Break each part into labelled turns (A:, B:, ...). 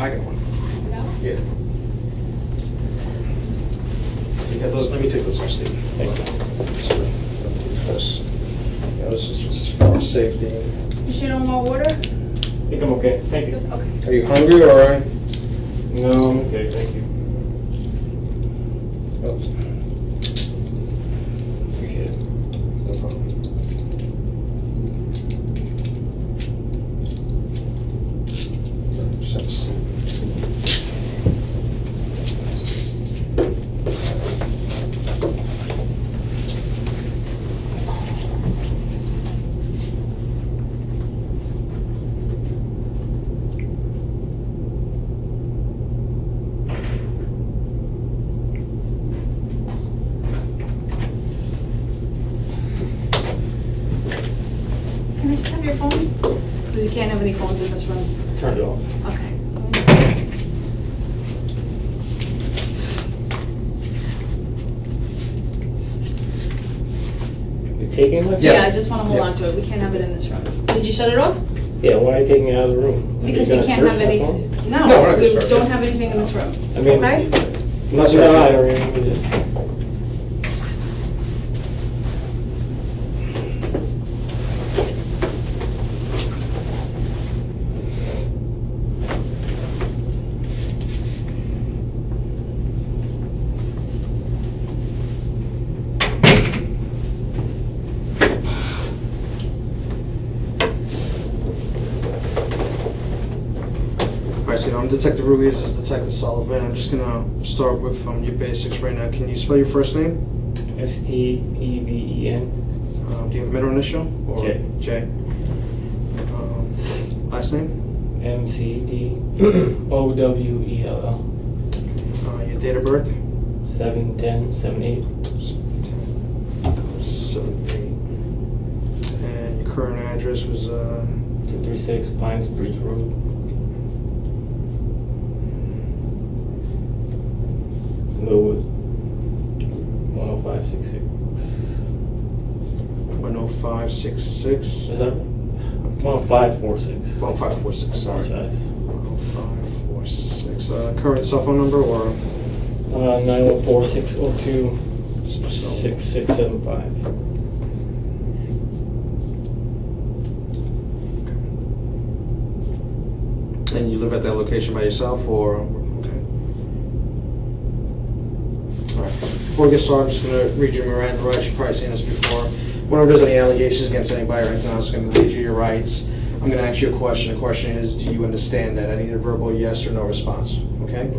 A: I got one.
B: No?
A: Yeah. You got those? Let me take those off, Steve.
C: Thank you.
A: Sorry. Yeah, this is just for our safety.
B: You should no more water?
C: I think I'm okay. Thank you.
B: Okay.
A: Are you hungry or?
C: No, I'm okay. Thank you.
A: Oops.
C: Appreciate it.
A: No problem. Just have a seat.
B: Can I just have your phone? Because you can't have any phones in this room.
C: Turn it off.
B: Okay.
C: You're taking it?
A: Yeah.
B: Yeah, I just want to hold
A: Yeah.
B: on to it. We can't have it in this room. Did you shut it off?
C: Yeah, why are you taking it out of the room?
B: Because
C: Are
B: we
C: you
B: can't
C: gonna
B: have
C: search
B: any,
C: my phone?
A: No, we're not
B: we
A: gonna search
B: don't
A: it.
B: have anything in this room.
C: I mean,
B: Okay?
C: not
A: searching.
C: that or anything, just.
A: Alright, so I'm Detective Ruiz, this is Detective Sullivan. I'm just gonna start with your basics right now. Can you spell your first name?
C: Steven.
A: Do you have a middle initial? Or
C: J.
A: J. Last name?
C: McDowell.
A: Your date of birth?
C: 7/10/78.
A: 7/8. And your current address was
C: 236 Pines Bridge Road. Millwood. 10566.
A: 10566.
C: Is that 10546?
A: 1546, sorry.
C: Apologize.
A: 1546. Current cell phone number or?
C: 914-602-6675.
A: And you live at that location by yourself or? Okay. Alright. Before we get started, I'm just going to read you Miranda rights. You've probably seen this before. Whenever there's any allegations against anybody or anything else, I'm going to read you your rights. I'm going to ask you a question. The question is, do you understand that? I need a verbal yes or no response. Okay?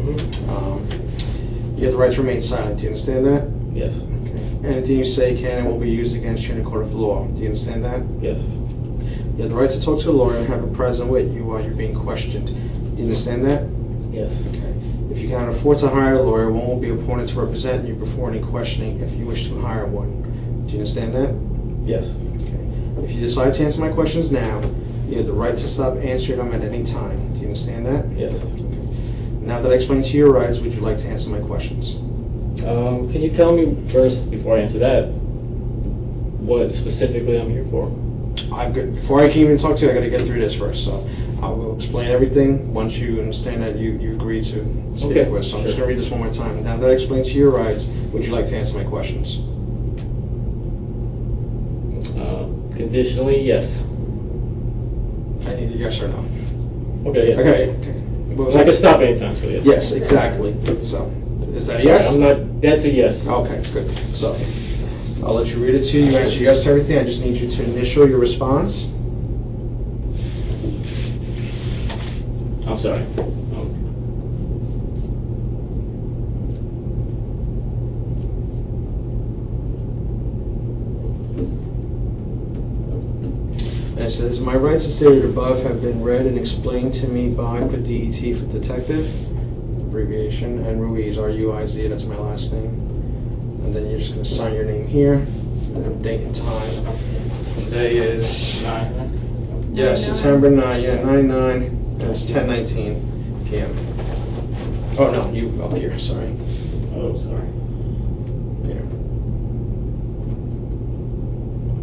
A: You have the right to remain silent. Do you understand that?
C: Yes.
A: Okay. Anything you say can and will be used against you in a court of law. Do you understand that?
C: Yes.
A: You have the right to talk to a lawyer and have a present with you while you're being questioned. Do you understand that?
C: Yes.
A: Okay. If you cannot afford to hire a lawyer, one will be appointed to represent you before any questioning if you wish to hire one. Do you understand that?
C: Yes.
A: Okay. If you decide to answer my questions now, you have the right to stop answering them at any time. Do you understand that?
C: Yes.
A: Now that I explained to you your rights, would you like to answer my questions?
C: Can you tell me first, before I answer that, what specifically I'm here for?
A: I'm good. Before I can even talk to you, I got to get through this first. So I will explain everything once you understand that you agree to speak
C: Okay,
A: with. So I'm just
C: sure.
A: going to read this one more time. Now that I explained to you your rights, would you like to answer my questions?
C: Conditionally, yes.
A: I need a yes or no.
C: Okay, yeah.
A: Okay. What was
C: I
A: that?
C: can stop anytime, so yes.
A: Yes, exactly. So is that a
C: Sorry,
A: yes?
C: I'm not, that's a yes.
A: Okay, good. So I'll let you read it to you. You answer yes to everything. I just need you to initial your response.
C: I'm sorry.
A: And it says, my rights as stated above have been read and explained to me by, put DET for detective, abbreviation, and Ruiz, R-U-I-Z, that's my last name. And then you're just going to sign your name here, and then date and time. Today is, yes, September 9, yeah, 9/9, and it's 10:19 p.m. Oh, no, you up here, sorry.
C: Oh, sorry.
A: Here,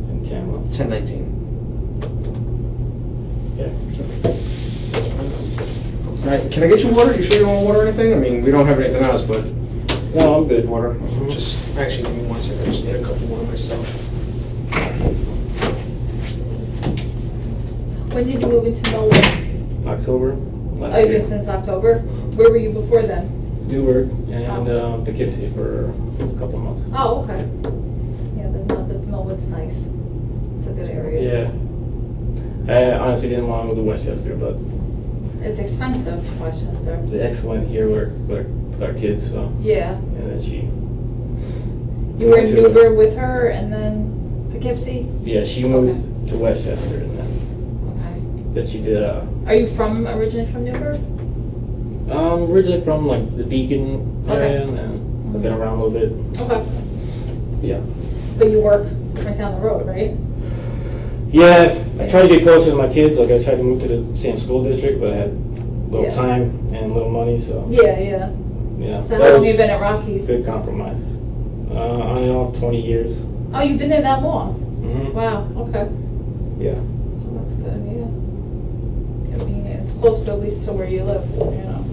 C: And
A: 10:19.
C: Okay.
A: Right, can I get you water? You sure you don't want water or anything? I mean, we don't have anything else, but
C: No, I'm good.
A: water. Just, actually, give me one second. I just need a cup of water myself.
B: When did you move into Millwood?
C: October last
B: Oh, you've
C: year.
B: been since October? Where were you before then?
C: Newark and Poughkeepsie for a couple months.
B: Oh, okay. Yeah, the Millwood's nice. It's a good area.
C: Yeah. I honestly didn't want to move to Westchester, but
B: It's expensive, Westchester.
C: the ex went here with our kids, so.
B: Yeah.
C: And then she.
B: You were in
C: to-
B: Newburgh with her and then Poughkeepsie?
C: Yeah, she moved to Westchester and then she did.
B: Are you originally from Newburgh?
C: Originally from like the Beacon area, and then I've been around a little bit.
B: Okay.
C: Yeah.
B: But you work right down the road, right?
C: Yeah, I try to get closer to my kids. Like I tried to move to the same school district, but I had little
B: Yeah.
C: time and little money, so
B: Yeah.
C: you know.
B: So
C: that
B: how long
C: was
B: have you been at Rockies?
C: Good compromise. On and off 20 years.
B: Oh, you've been there that long?
C: Mm-hmm.
B: Wow, okay.
C: Yeah.
B: So that's good, yeah. I mean, it's close to at least to where you live, you know.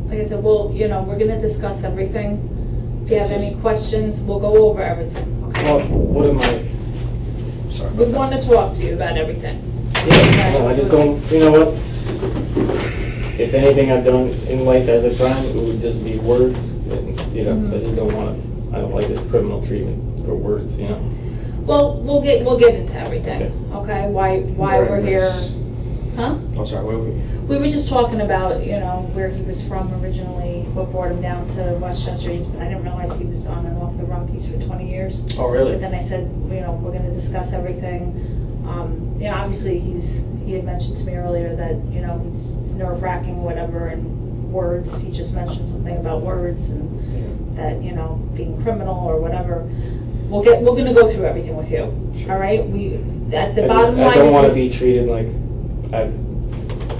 B: Like I said, we're gonna discuss everything. If you have any questions, we'll go over everything, okay?
C: Well, what am I?
A: Sorry
B: We
A: about that.
B: want to talk to you about everything.
C: Yeah, no, I just don't. You know what? If anything I've done in life as a crime, it would just be words. And, you know, so I just don't want to. I don't like this criminal treatment for words. You know.
B: Well, we'll get into everything, okay? Why we're here,
A: Nice.
B: huh?
A: Oh, sorry, where were we?
B: We were just talking about, where he was from originally, what brought him down to Westchester. I didn't realize he was on and off the Rockies for 20 years.
A: Oh, really?
B: But then I said, we're going to discuss everything. Obviously he had mentioned to me earlier that, he's nerve-wracking, whatever, and words. He just mentioned something about words and that, being criminal or whatever. We're going to go through everything with you.
A: Sure.
B: All right? Bottom line
C: I don't
B: is
C: want to be treated like I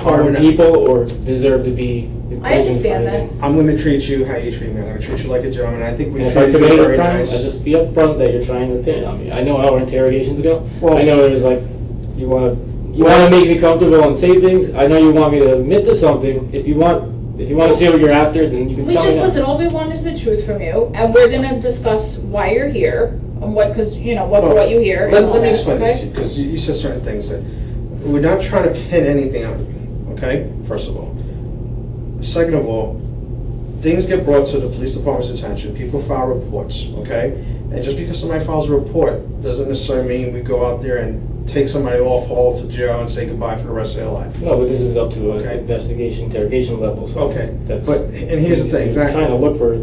C: harm people or deserve to be. in
B: I
C: prison for
B: understand that.
C: anything.
A: I'm going to treat you how you treat me. I'm going to treat you like a gentleman. I think we
C: And if I
A: treated you
C: committed a
A: very
C: crime,
A: nice.
C: I just be upfront that you're trying to pin on me. I know how our interrogations go.
A: Well-
C: I know there's like you want to make me comfortable and say things. I know you want me to admit to something. If you want to see what you're after, then you can tell me.
B: Listen. All we want is the truth from you, and we're going to discuss why you're here and what brought you here.
A: Let
B: and all
A: me
B: that,
A: explain this to
B: okay?
A: you, because you said certain things that we're not trying to pin anything on you, okay? First of all. Second of all, things get brought to the police department's attention. People file reports, okay? And just because somebody files a report doesn't necessarily mean we go out there and take somebody off, haul to jail, and say goodbye for the rest of their life.
C: No, but this is up to an
A: Okay.
C: interrogation level. So
A: Okay,
C: that's.
A: and here's the thing,
C: he's
A: exactly.
C: Trying to look for.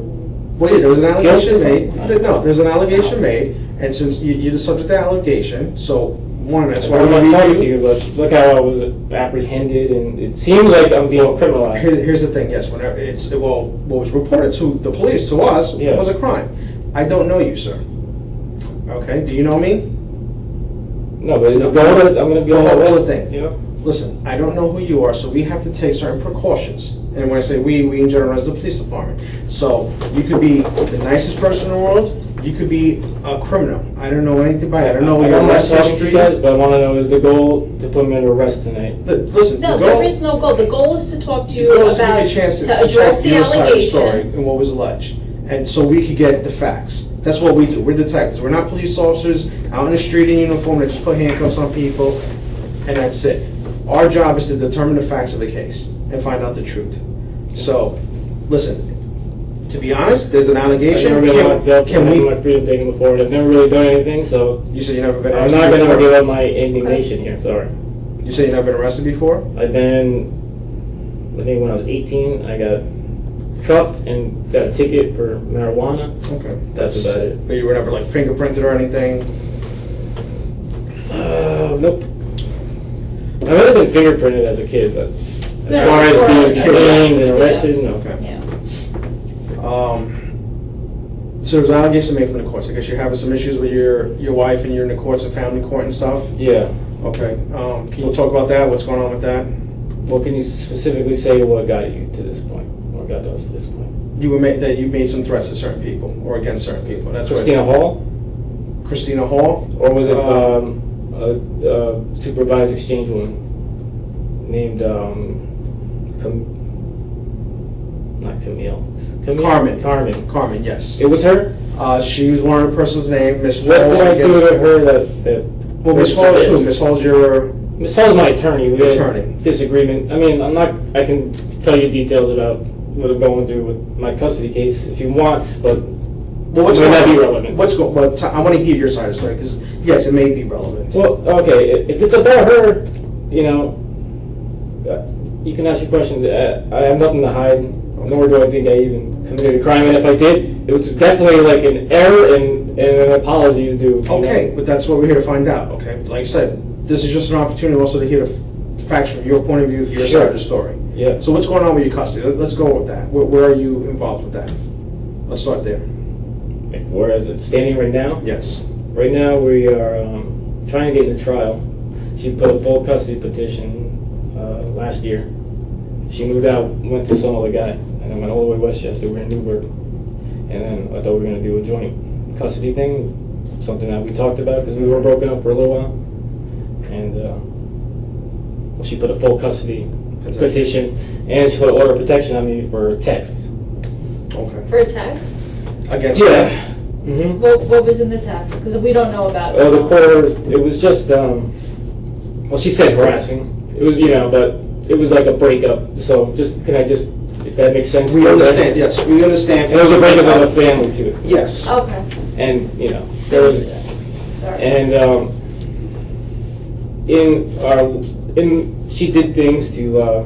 A: Well, yeah, there was an allegation made.
C: Guilt?
A: No, there's an allegation made, and since you're the subject of the allegation, so one, that's why
C: I'm not
A: we
C: talking
A: read
C: to you, but look how I was apprehended, and it seems like I'm being criminalized.
A: Here's the thing. Yes, whenever what was reported to the police, to us,
C: Yeah.
A: was a crime. I don't know you, sir. Okay, do you know me?
C: No, but is it going that I'm going to be on
A: The
C: that
A: whole
C: list?
A: thing.
C: You know?
A: Listen, I don't know who you are, so we have to take certain precautions. And when I say we in general as the police department. So you could be the nicest person in the world. You could be a criminal. I don't know anything about you. I don't know
C: I
A: your
C: don't
A: arrest
C: like talking to
A: history.
C: you guys, but I want to know, is the goal to put me under arrest tonight?
A: Listen,
B: No,
A: the
B: there
A: goal,
B: is no goal. The goal is to talk to
A: the
B: you
A: goal is to give
B: about,
A: you a chance to
B: address
A: talk
B: the
A: your side of the story
B: allegation.
A: and what was alleged. And so we could get the facts. That's what we do. We're detectives. We're not police officers out in the street in uniform that just put handcuffs on people and that's it. Our job is to determine the facts of the case and find out the truth. So, listen, to be honest, there's an allegation.
C: I've never been locked up.
A: Can
C: I've had
A: we?
C: my freedom taken before. I've never really done anything, so
A: You said you never been
C: I'm
A: arrested
C: not going to
A: before?
C: give up my indignation here. Sorry.
A: You said you never been arrested before?
C: I've been, I think when I was 18, I got cuffed and got a ticket for marijuana.
A: Okay.
C: That's about it.
A: But you were never like fingerprinted or anything?
C: Nope. I might have been fingerprinted as a kid, but as
B: Yeah,
C: far as
B: as
C: being
B: a kid,
C: detained and
B: yeah.
C: arrested, no.
A: Okay.
B: Yeah.
A: So there's an allegation made from the courts. I guess you're having some issues with your wife and you're in the courts and family court and stuff?
C: Yeah.
A: Okay. Can you talk about that? What's going on with that?
C: Well, can you specifically say what got you to this point? What got us to this point?
A: you made some threats to certain people or against certain people. That's
C: Christina Hall?
A: Christina Hall?
C: Or was it a supervised exchange woman named not Camille.
A: Carmen. Carmen, yes.
C: It was her?
A: She was one of the person's name, Miss Hall.
C: What did I do to her that
A: well, Miss Hall is who? Miss Hall's your...
C: Miss Hall's my attorney. We
A: Attorney.
C: had disagreement. I mean, I can tell you details about what I'm going through with my custody case if you want, but
A: well,
C: might not be relevant.
A: I want to hear your side of the story, because, yes, it may be relevant.
C: Well, okay, if it's about her, you know, you can ask your questions. I have nothing to hide, nor do I think I even committed a crime, and if I did, it was definitely like an error, and an apology is due.
A: Okay, but that's what we're here to find out, okay? Like I said, this is just an opportunity also to hear the facts from your point of view, your side of the story.
C: Yeah.
A: So what's going on with your custody? Let's go with that. Where are you involved with that? Let's start there.
C: Where is it standing right now?
A: Yes.
C: Right now, we are trying to get in a trial. She put a full custody petition last year. She moved out, went to some other guy, and then went all the way to Westchester. We're in Newburgh. And then I thought we were going to do a joint custody thing, something that we talked about because we were broken up for a little while. And she put a full custody petition, and she put an order of protection on me for text.
A: Okay.
B: For a text?
A: Against
C: Yeah. Mm-hmm.
B: What was in the text? Because we don't know about it.
C: Oh, the court, it was just, well, she said harassing. It was, you know, but it was like a breakup. So if that makes sense?
A: We understand, yes, we understand.
C: And it was a breakup of a family, too.
A: Yes.
B: Okay.
C: And, you know,
B: So
C: there was,
B: sorry.
C: and she did things to,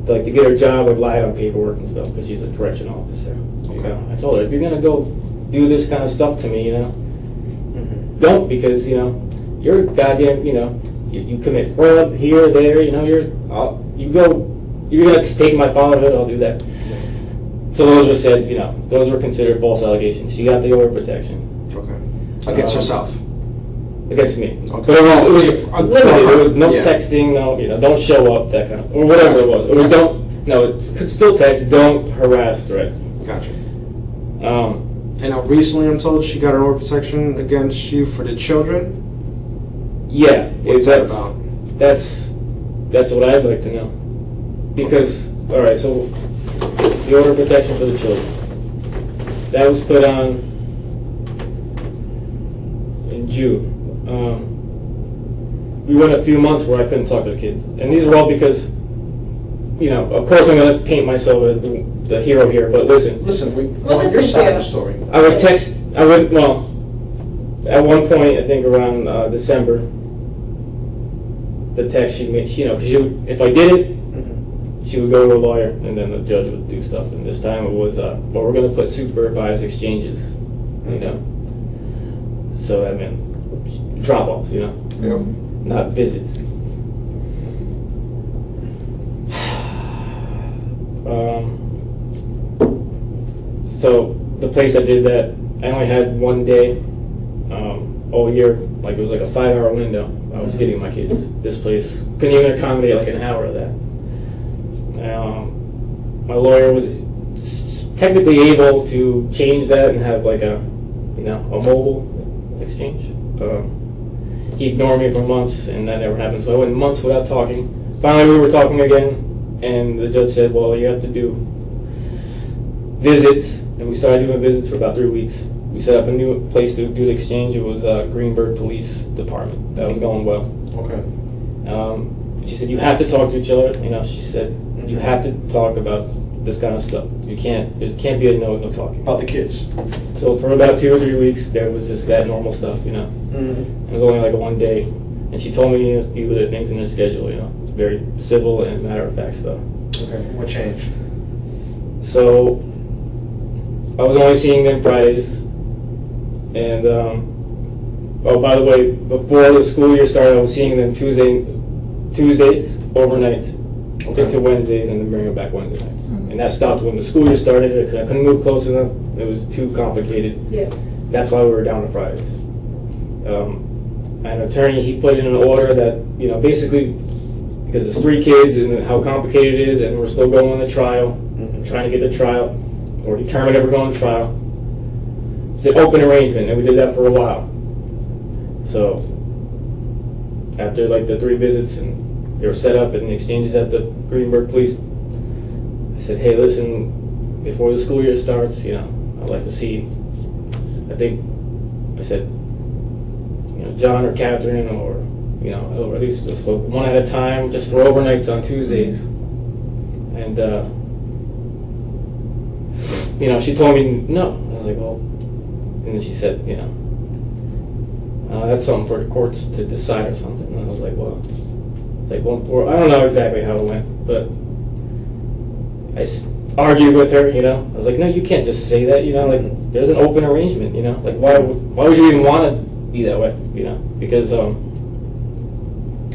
C: like to get her job, would lie on paperwork and stuff because she's a correction officer. You
A: Okay.
C: know, I told her, if you're gonna go do this kind of stuff to me, you know,
A: Mm-hmm.
C: don't, because you know you're goddamn, you know, you commit fraud here, there, you know, you're gonna take my fatherhood, I'll do that. So those were said, you know, those were considered false allegations. She got the order of protection.
A: Okay. Against herself.
C: Against me.
A: Okay.
C: But it was limited. There was no
A: Yeah.
C: texting, no, you know, don't show up, that kind of, or whatever it was. Or don't, no, it could still text, don't harass, threat.
A: Gotcha.
C: Um,
A: And now recently I'm told she got an order of protection against you for the children?
C: yeah,
A: What's that about?
C: That's what I'd like to know. Because, all right, so the order of protection for the children, that was put on in June. We went a few months where I couldn't talk to the kids, and these are all because, you know, of course I'm going to paint myself as the hero here, but listen.
A: Listen,
B: Well,
A: your
B: listen
A: side
B: to
A: of the
B: you.
A: story.
C: Well, at one point, I think around December, the text she made, you know, because if I did it,
A: Mhm.
C: she would go to a lawyer, and then the judge would do stuff. And this time it was, well, we're going to put supervised exchanges, you know. So I mean, drop-offs, you know,
A: Yep.
C: not visits. So the place I did that, I only had one day all year, like it was like a 5-hour window. I was getting my kids. This place couldn't even accommodate like an hour of that. My lawyer was technically able to change that and have like a, you know, a mobile exchange. He ignored me for months, and that never happened. So I went months without talking. Finally, we were talking again, and the judge said, "Well, you have to do visits," and we started doing visits for about 3 weeks. We set up a new place to do the exchange. It was Greenberg Police Department. That was going well.
A: Okay.
C: She said, "You have to talk to each other." You know, she said, "You have to talk about this kind of stuff. There can't be a no talking."
A: About the kids.
C: So for about 2 or 3 weeks, there was just that normal stuff, you know.
A: Mm-hmm.
C: It was only like a one day, and she told me a few of the things in her schedule, you know, very civil and matter-of-fact stuff.
A: Okay. What changed?
C: So I was only seeing them Fridays, and oh, by the way, before the school year started, I was seeing them Tuesdays, overnights,
A: Okay.
C: into Wednesdays, and then bring them back Wednesday nights. And that stopped when the school year started because I couldn't move close enough. It was too complicated.
B: Yeah.
C: That's why we were down to Fridays. An attorney, he put in an order that, you know, basically because it's 3 kids and how complicated it is, and we're still going to trial, trying to get the trial, or determine if we're going to trial. It's an open arrangement, and we did that for a while. So after like the 3 visits and they were set up and exchanges at the Greenberg Police, I said, hey, listen, before the school year starts, you know, I'd like to see, I said, you know, John or Catherine, or, you know, or at least just one at a time, just for overnights on Tuesdays. And, you know, she told me no. I was like, well, and then she said, you know, that's something for the courts to decide or something. And I was like, well, I don't know exactly how it went, but I argued with her, you know. I was like, no, you can't just say that, you know, like, there's an open arrangement, you know. Like, why would you even want to be that way, you know? Because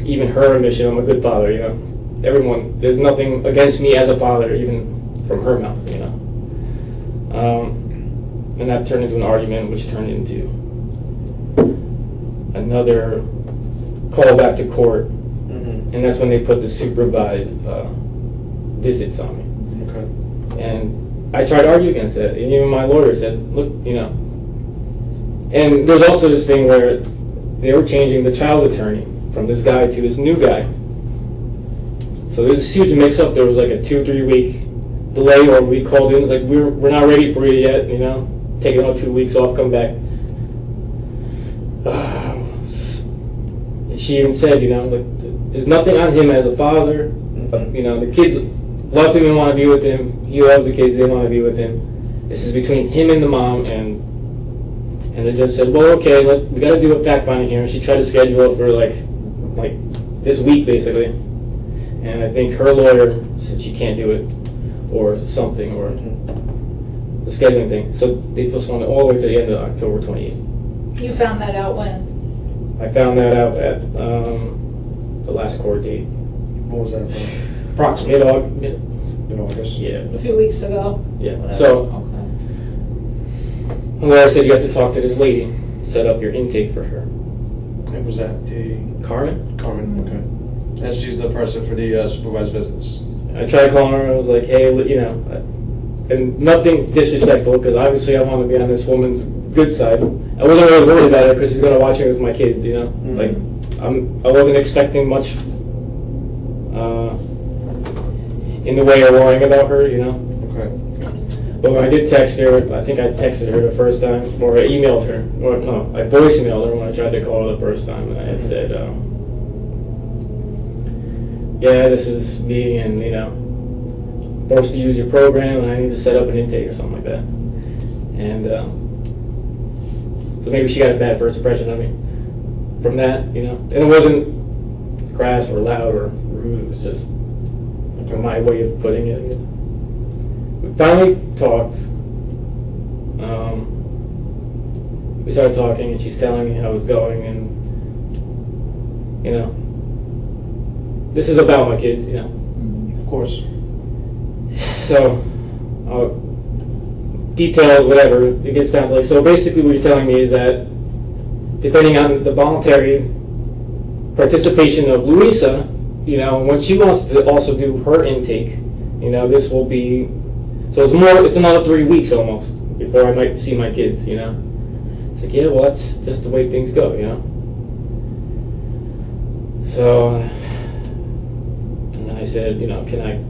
C: even her admission, I'm a good father, you know. Everyone, there's nothing against me as a father, even from her mouth, you know. And that turned into an argument, which turned into another call back to court, and that's when they put the supervised visits on me.
A: Okay.
C: And I tried to argue against that, and even my lawyer said, look, you know. And there's also this thing where they were changing the child's attorney from this guy to this new guy. So there's this huge mix-up. There was like a 2-3 week delay, or we called in, it's like, we're not ready for you yet, you know. Take another 2 weeks off, come back. She even said, you know, like, there's nothing on him as a father. You know, the kids love him and want to be with him. He loves the kids, they want to be with him. This is between him and the mom, and the judge said, well, okay, we got to do a fact finding here. And she tried to schedule it for like this week, basically. And I think her lawyer said she can't do it, or something, or the scheduling thing. So they postponed it all the way to the end of October 28th.
B: You found that out when?
C: I found that out at the last court date.
A: What was that about? Approximately. Mid-August?
C: Yeah.
B: A few weeks ago?
C: Yeah.
B: Whatever.
C: So,
B: okay.
C: the lawyer said you have to talk to this lady, set up your intake for her.
A: And was that the...
C: Carmen?
A: Carmen, okay. And she's the person for the supervised visits.
C: I tried calling her, I was like, hey, you know, and nothing disrespectful, because obviously I want to be on this woman's good side. I wasn't really worried about it because she's going to watch me with my kids, you know? Like, I wasn't expecting much in the way of worrying about her, you know?
A: Okay.
C: But when I did text her, I think I texted her the first time, or I emailed her, or no, I voicemailed her when I tried to call her the first time, and I had said, yeah, this is me, and, you know, forced to use your program, and I need to set up an intake or something like that. And so maybe she got a bad first impression of me from that, you know. And it wasn't crass or loud or rude, it was just my way of putting it. We finally talked. We started talking, and she's telling me how it's going, and, you know, this is about my kids, you know.
A: Of course.
C: So, details, whatever, it gets down to like, so basically what you're telling me is that depending on the voluntary participation of Louisa, you know, when she wants to also do her intake, you know, this will be, so it's another 3 weeks almost before I might see my kids, you know. It's like, yeah, well, that's just the way things go, you know. So, and then I said, you know, can I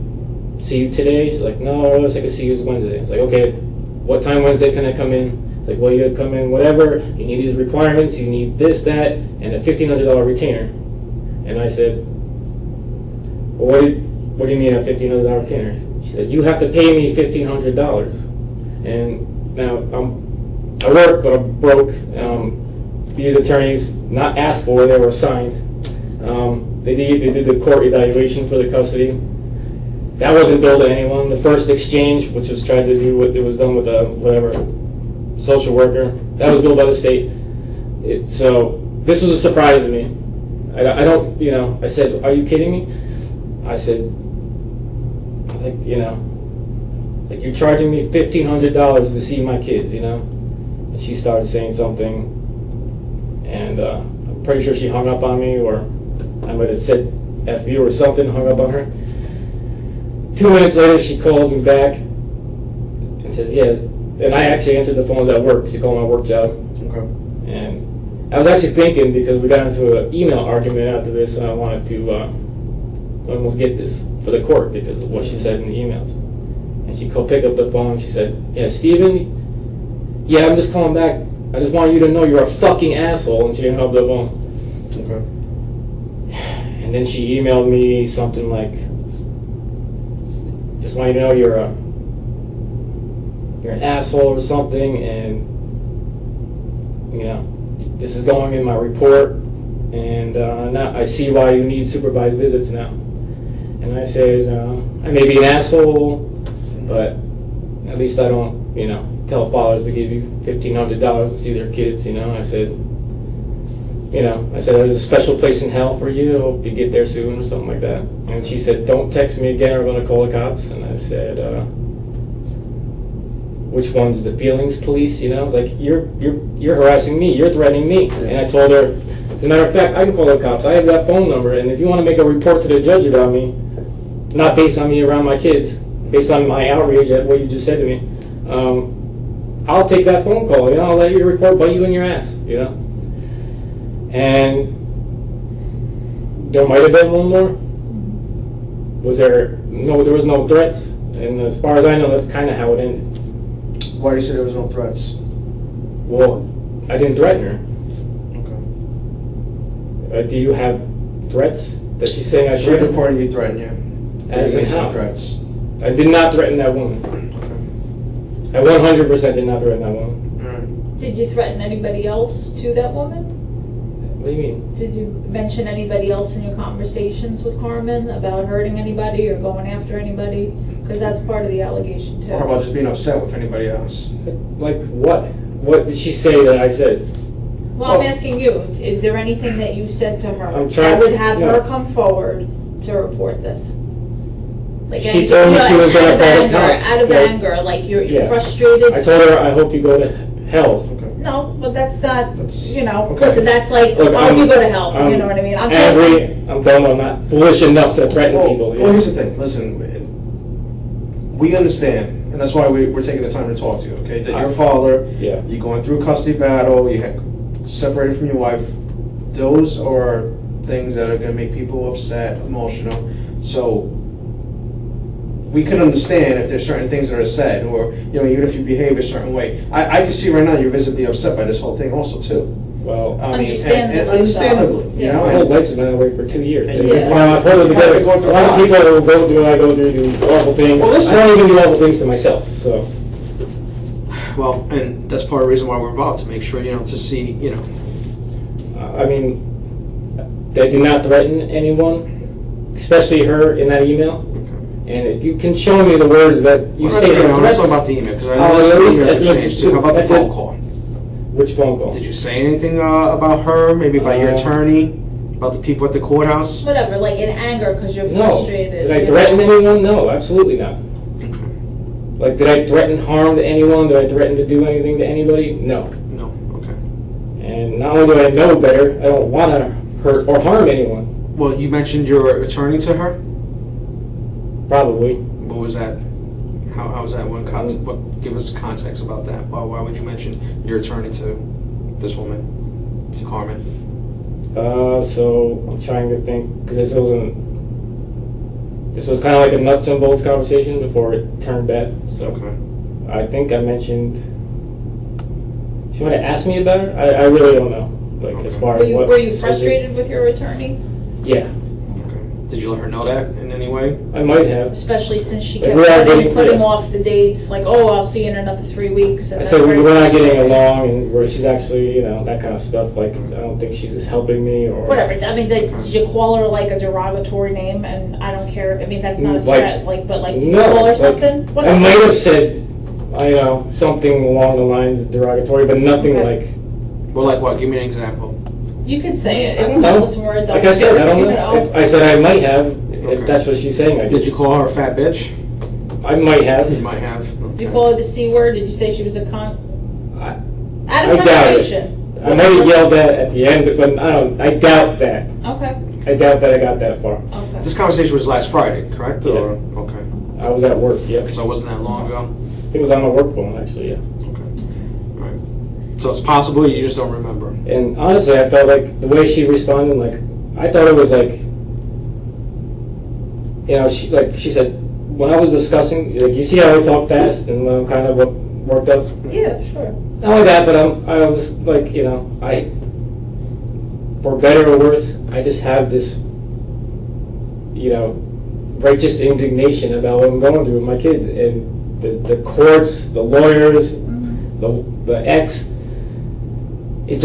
C: see you today? She's like, no, I can see you Wednesday. I was like, okay, what time Wednesday can I come in? It's like, well, you come in whatever, you need these requirements, you need this, that, and a $1,500 retainer. And I said, well, what do you mean a $1,500 retainer? She said, you have to pay me $1,500. And now I work, but I'm broke. These attorneys, not asked for, they were assigned. They did the court evaluation for the custody. That wasn't billed to anyone. The first exchange, which was tried to do, what it was done with a whatever social worker, that was billed by the state. So this was a surprise to me. I don't, you know. I said, "Are you kidding me?" I was like, you know, like you're charging me $1,500 to see my kids, you know. And she started saying something, and I'm pretty sure she hung up on me, or I might have said F you or something, hung up on her. 2 minutes later, she calls me back and says, yeah, and I actually answered the phone at work. She called my work job.
A: Okay.
C: And I was actually thinking, because we got into an email argument after this, and I wanted to almost get this for the court because of what she said in the emails. And she picked up the phone and she said, yeah, Steven, yeah, I'm just calling back. I just want you to know you're a fucking asshole. And she hung up the phone.
A: Okay.
C: And then she emailed me something like, just want you to know you're an asshole or something, and you know, this is going in my report, and now I see why you need supervised visits now. And I said, I may be an asshole, but at least I don't, you know, tell fathers to give you $1,500 to see their kids, you know. I said, there's a special place in hell for you. I hope you get there soon or something like that. And she said, don't text me again or I'm going to call the cops. And I said, which one's the feelings police? You know, I was like, you're harassing me. You're threatening me. And I told her, as a matter of fact, I can call the cops. I have that phone number. And if you want to make a report to the judge about me, not based on me around my kids, based on my outrage at what you just said to me, I'll take that phone call. You know, I'll let your report bite you in your ass, you know. And there might have been one more. Was there? No, there was no threats. And as far as I know, that's kind of how it ended.
A: Why do you say there was no threats?
C: Well, I didn't threaten her.
A: Okay.
C: Do you have threats that she's saying I
A: She
C: threatened?
A: reported you threatened you.
C: As in
A: Did you
C: how?
A: make threats?
C: I did not threaten that woman.
A: Okay.
C: I 100% did not threaten that woman.
A: All right.
B: Did you threaten anybody else to that woman?
C: What do you mean?
B: Did you mention anybody else in your conversations with Carmen about hurting anybody or going after anybody? Because that's part of the allegation too.
A: Or how about just being upset with anybody else?
C: Like what? What did she say that I said?
B: Well, I'm asking you, is there anything that you said to her
C: I'm trying-
B: that would have
C: no.
B: her come forward to report this? Like
C: She told me she was
B: out
C: gonna
B: of
C: call the
B: anger,
C: cops.
B: out of
C: Like-
B: anger, like you're
C: Yeah.
B: frustrated.
C: I told her I hope you go to hell.
A: Okay.
B: No, but that's not,
A: That's-
B: you know,
A: okay.
B: listen, that's like,
C: Look,
B: oh, you go to hell, you know what I mean? I'm
C: angry. I'm dumb. I'm not foolish enough to threaten people.
A: Well, here's the thing. Listen, we understand, and that's why we're taking the time to talk to you, okay? That your father,
C: Yeah.
A: you're going through a custody battle, you had separated from your wife. Those are things that are going to make people upset, emotional. So we can understand if there's certain things that are said, or you know, even if you behave a certain way. I can see right now you're visibly upset by this whole thing, also too.
C: Well,
A: I mean,
B: Understandably
A: and understandably,
B: so.
A: you
B: Yeah.
A: know.
C: my whole life's been that way for 2 years.
A: And
C: And,
B: you-
C: you know, I've heard it
A: you have to
C: together.
A: go
C: A
A: through
C: lot of
A: a lot.
C: people who go through what I go through do awful things.
A: Well, listen.
C: I don't even do awful things to myself. So
A: Well, and that's part of the reason why we're involved, to make sure, you know, to see, you know.
C: I mean, they do not threaten anyone, especially her in that email. And if you can show me the words that you
A: What about
C: say
A: the
C: her
A: email? Let's
C: threats,
A: talk about the email, because I
C: Oh,
A: know
C: at
A: some
C: least
A: emails have
C: that-
A: changed too. How about the
C: that-
A: phone call?
C: which phone call?
A: Did you say anything about her, maybe by your
C: Uh,
A: attorney, about the people at the courthouse?
B: Whatever, like in anger because you're
C: No.
B: frustrated.
C: Did I
B: you
C: threaten
B: know?
C: anyone? No, absolutely not. Like, did I threaten harm to anyone? Did I threaten to do anything to anybody? No.
A: No, okay.
C: And not only do I know better, I don't want to hurt or harm anyone.
A: Well, you mentioned your attorney to her?
C: Probably.
A: What was that? How was that one? Give us context about that. Why would you mention your attorney to this woman, to Carmen?
C: So I'm trying to think, because this was kind of like a nuts and bolts conversation before it turned bad. So
A: Okay.
C: I think I mentioned. She might have asked me about her. I really don't know. Like as far
B: Were
C: as
B: you,
C: what.
B: were you frustrated with your attorney?
C: Yeah,
A: Okay. Did you let her know that in any way?
C: I might have.
B: Especially since she
C: Like,
B: kept
C: we're not getting-
B: putting
C: yeah.
B: off the dates, like, oh, I'll see you in another 3 weeks. And
C: I
B: that's
C: said
B: very
C: we're not getting
B: frustrating.
C: along, and where she's actually, you know, that kind of stuff. Like I don't think she's just helping me or
B: Whatever. I mean, did you call her like a derogatory name? And I don't care. I mean, that's not a
C: Like,
B: threat. Like, but like, did you
C: No,
B: call her
C: like,
B: something?
C: I
B: Whatever.
C: might have said, you know, something along the lines of derogatory, but nothing
B: Okay.
C: like.
A: Well, like what? Give me an example.
B: You could say it.
C: I
B: It's
C: don't
B: not
C: know.
B: listen, we're adults.
C: Like I said, I don't
B: you
C: know. If I said I might have.
A: Okay.
C: If that's what she's saying, I
A: Did you call her a fat bitch?
C: I might have.
A: You might have.
B: Did you call her the C word? Did you say she was a con?
C: I,
B: Out
C: I
B: of
C: doubt it.
B: frustration.
C: I might have yelled at the end, but I doubt that.
B: Okay,
C: I doubt that I got that far.
B: okay.
A: This conversation was last Friday, correct?
C: Yeah.
A: Or okay,
C: I was at work, yep.
A: so it wasn't that long ago.
C: I think it was on my work phone, actually, yeah.
A: Okay, all right. So it's possible you just don't remember.
C: And honestly, I felt like the way she responded, like, I thought it was like, you know, she said, when I was discussing, like, you see how I talk fast and when I'm kind of worked up?
B: Yeah, sure.
C: Not only that, but I was like, you know, for better or worse, I just have this, you know, righteous indignation about what I'm going through with my kids. And the courts, the lawyers, the ex, it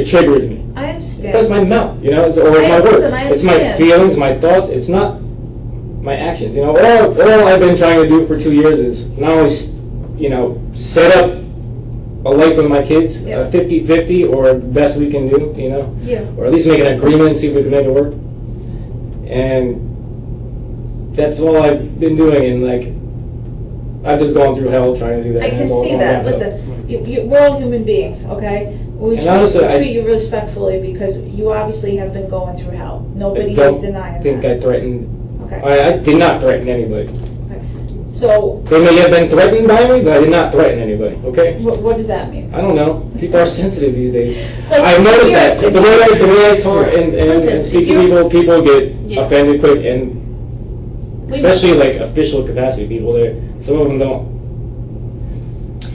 C: triggers me.
B: I understand.
C: Because my mouth, you know, or
B: I
C: my words.
B: understand, I
C: It's my
B: understand.
C: feelings, my thoughts. It's not my actions. You know, all I've been trying to do for 2 years is not only, you know, set up a life with my kids,
B: Yeah.
C: 50-50, or best we can do, you know,
B: Yeah.
C: or at least make an agreement, see if we can make it work. And that's all I've been doing, and like, I've just gone through hell trying to do that.
B: I can
C: and I'm
B: see
C: going
B: that.
C: downhill.
B: Listen, we're all human beings, okay? We
C: And honestly, I-
B: treat you respectfully because you obviously have been going through hell. Nobody
C: I
B: is
C: don't
B: denying
C: think
B: that.
C: I threatened.
B: Okay.
C: I did not threaten anybody.
B: Okay. So,
C: They may have been threatened by me, but I did not threaten anybody, okay?
B: what does that mean?
C: I don't know. People are sensitive these days.
B: Like,
C: I've noticed
B: you're-
C: that. The way I talk and
B: Listen,
C: speak
B: if
C: to
B: you're-
C: people get
B: Yeah.
C: offended quick, and
B: We-
C: especially like official capacity people, some of them don't.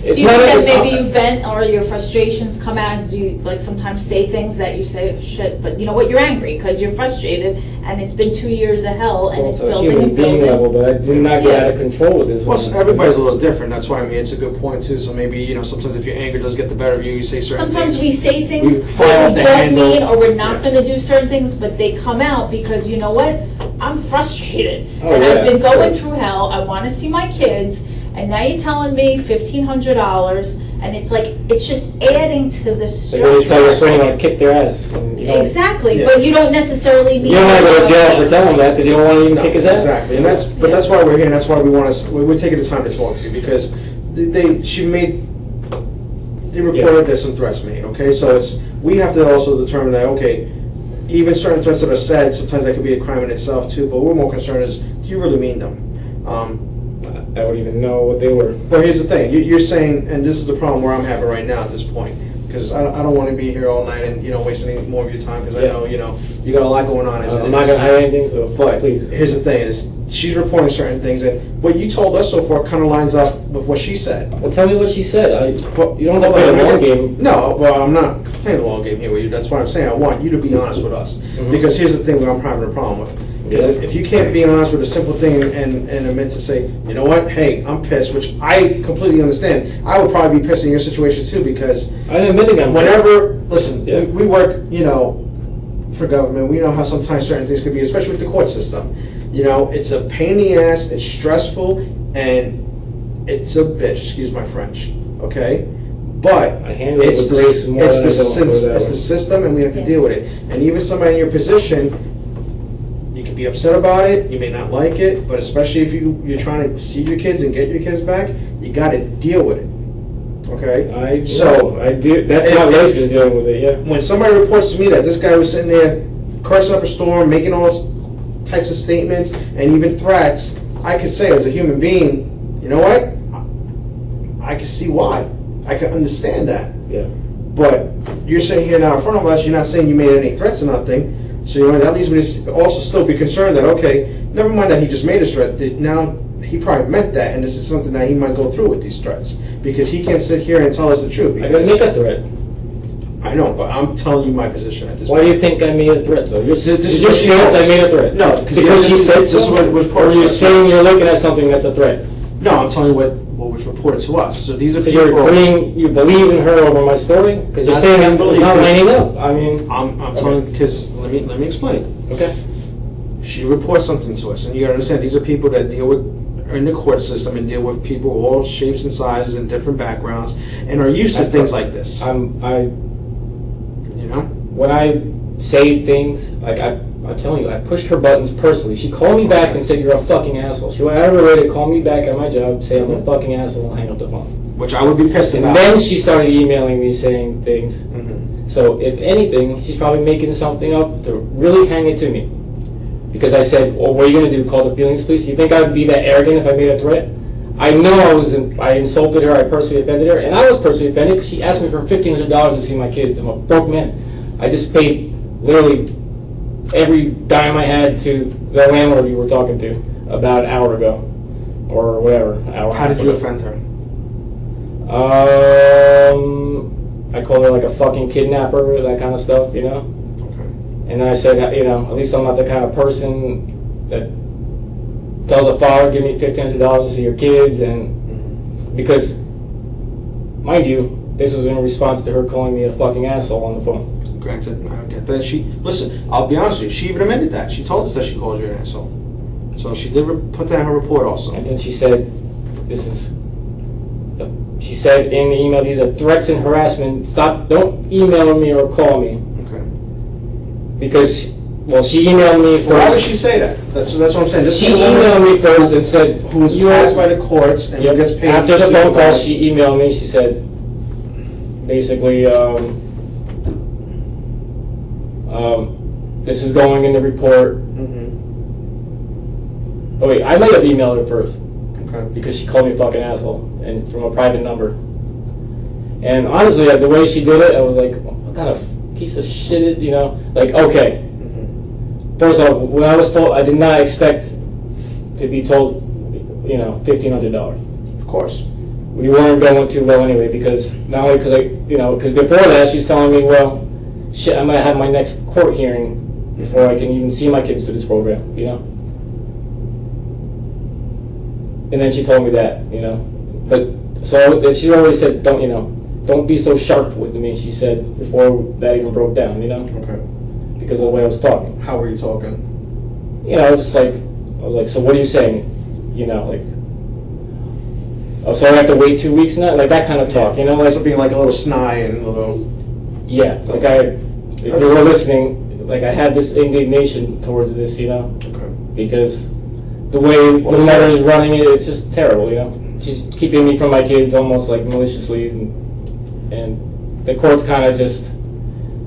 B: Do
C: It's
B: you
C: not
B: think
C: a-
B: that maybe you vent or your frustrations come out? Do you like sometimes say things that you say, shit, but you know what, you're angry because you're frustrated and it's been 2 years of hell and
C: Well,
B: it's
C: it's a
B: building
C: human
B: and
C: being
B: building.
C: level, but I did not get
B: Yeah.
C: out of control with this
A: Plus,
C: one.
A: everybody's a little different. That's why I mean it's a good point too. So maybe sometimes if your anger does get the better of you, you say certain
B: Sometimes
A: things.
B: we say things
A: We fly
B: that
A: off
B: we
A: the
B: don't
A: handle.
B: mean or we're not
A: Yeah.
B: going to do certain things, but they come out because you know what? I'm frustrated.
C: Oh,
B: and I've
C: yeah,
B: been
C: of
B: going
C: course.
B: through hell. I want to see my kids. And now you're telling me $1,500 and it's like, it's just adding to the
C: Like
B: stress.
C: when you tell your friend you want to kick their ass. And you don't-
B: Exactly,
A: Yeah.
B: but you don't necessarily mean.
C: You don't want to go to jail for telling them that because you don't want to even kick his ass.
A: Exactly, and that's why we're here, and that's why we're taking the time to talk to you because they reported there's some threats made. Okay, so we have to also determine that even certain threats that are said, sometimes that could be a crime in itself too. But we're more concerned is, do you really mean them?
C: I don't even know what they were.
A: But here's the thing, you're saying, and this is the problem where I'm having right now at this point, because I don't want to be here all night and waste any more of your time because I know you got a lot going on. As it
C: I'm not
A: is.
C: going to hide anything, so
A: But
C: please.
A: here's the thing: is she's reporting certain things, and what you told us so far kind of lines up with what she said.
C: Well, tell me what she said.
A: Well,
C: You don't have to play a long game.
A: No, well, I'm not playing a long game here with you. That's what I'm saying. I want you to be honest with us, because here's the thing: that I'm having a problem with. Because
C: Yeah.
A: if you can't be honest with a simple thing and admit to say, you know what, hey, I'm pissed, which I completely understand. I would probably be pissed in your situation too, because
C: I'm admitting I'm
A: whenever, listen,
C: Yeah.
A: we work, for government. We know how sometimes certain things can be, especially with the court system. It's a pain in the ass, it's stressful, and it's a bitch, excuse my French, okay? But
C: I handle it
A: it's
C: with grace more
A: it's
C: than I
A: the
C: don't, put it that
A: it's
C: way.
A: the system, and we have to deal with it. And even somebody in your position, you can be upset about it, you may not like it, but especially if you're trying to see your kids and get your kids back, you got to deal with it, okay?
C: I do. That's how
A: If-
C: life is dealing with it. Yeah.
A: When somebody reports to me that this guy was sitting there cursing up a storm, making all types of statements, and even threats, I could say as a human being, you know what? I can see why. I can understand that.
C: Yeah.
A: But you're sitting here now in front of us, you're not saying you made any threats or nothing. So that leads me to also still be concerned that, okay, never mind that he just made a threat. Now he probably meant that, and this is something that he might go through with these threats. Because he can't sit here and tell us the truth.
C: I gotta make a threat.
A: I know, but I'm telling you my position at this
C: Why
A: point.
C: do you think I made a threat, though? Your
A: This is
C: your
A: what she
C: stance,
A: told
C: I
A: us.
C: made a threat.
A: No, because
C: you said
A: this is
C: so.
A: what was
C: Or
A: reported to
C: you're
A: us.
C: saying you're looking at something that's a threat.
A: No, I'm telling you what was reported to us. So these are
C: So
A: people.
C: you're agreeing, you believe in her over my story? Because you're
A: Not
C: saying
A: saying
C: it's
A: believe,
C: not
A: because-
C: lining up. I mean,
A: I'm telling because let me explain.
C: okay.
A: She reports something to us, and you gotta understand there people that deal with are in the court system and deal with people of all shapes and sizes and different backgrounds, and are used to things like this.
C: When I say things, like I'm telling you, I pushed her buttons personally. She called me back and said, "You're a fucking asshole." She went out of her way to call me back at my job, say I'm a fucking asshole, and hang up the phone.
A: which I would be pissed
C: And
A: about.
C: then she started emailing me saying things.
A: Mhm.
C: So if anything, she's probably making something up to really hang it to me. Because I said, well, what are you going to do, call the feelings police? You think I would be that arrogant if I made a threat? I know I insulted her, I personally offended her, and I was personally offended because she asked me for $1,500 to see my kids. I'm a broke man. I just paid literally every dime I had to the landlord you were talking to about an hour ago, or whatever.
A: How did you offend her?
C: I called her like a fucking kidnapper, that kind of stuff, you know?
A: Okay.
C: And then I said, you know, at least I'm not the kind of person that tells a father, give me $1,500 to see your kids, and because, mind you, this was in response to her calling me a fucking asshole on the phone.
A: Granted, I don't get that. Listen, I'll be honest with you, she even admitted that. She told us that she called you an asshole. So she did put that in her report also.
C: And then she said, she said in the email, these are threats and harassment. Stop, don't email me or call me.
A: Okay.
C: Because, well, she emailed me first.
A: Why would she say that? That's what I'm saying. This
C: She
A: is a woman
C: emailed me first and said,
A: who's tasked by the courts and who gets paid.
C: After
A: to
C: the phone call,
A: supervise.
C: she emailed me. She said, basically, this is going in the report.
A: Mhm.
C: Oh wait, I might have emailed her first
A: Okay.
C: because she called me a fucking asshole and from a private number. And honestly, like, the way she did it, I was like, what kind of piece of shit is, you know? Like, okay.
A: Mhm.
C: First off, when I was told, I did not expect to be told, you know, $1,500.
A: Of course.
C: We weren't going too well anyway, because not only because because before that she was telling me, well, shit, I might have my next court hearing before I can even see my kids through this program, you know. And then she told me that, you know, but so she already said, don't be so sharp with me. She said before that even broke down, you know,
A: Okay.
C: because of the way I was talking.
A: How were you talking?
C: You know, just like I was like, so what are you saying? You know, like. Oh, so I have to wait 2 weeks now? Like that kind of talk, you know? Like,
A: So being like a little snide and a little.
C: yeah, like if you were listening, like I had this indignation towards this, you know?
A: Okay.
C: Because the way the mother is running it, it's just terrible, you know? She's keeping me from my kids almost like maliciously, and the court's kind of just,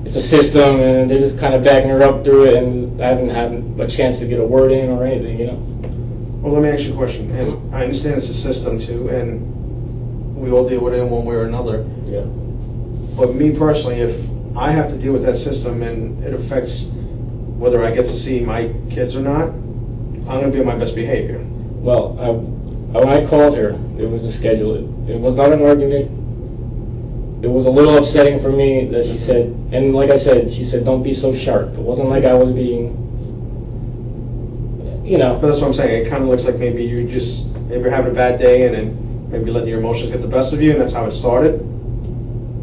C: it's a system, and they're just kind of backing her up through it, and I haven't had a chance to get a word in or anything, you know?
A: Well, let me ask you a question. And I understand it's a system too, and we all deal with it in one way or another.
C: Yeah.
A: But me personally, if I have to deal with that system and it affects whether I get to see my kids or not, I'm going to be on my best behavior.
C: Well, when I called her, it was to schedule it. It was not an argument. It was a little upsetting for me that she said, and like I said, she said, don't be so sharp. It wasn't like I was being, you know.
A: But that's what I'm saying. It kind of looks like maybe you just, maybe you're having a bad day and then maybe letting your emotions get the best of you, and that's how it started.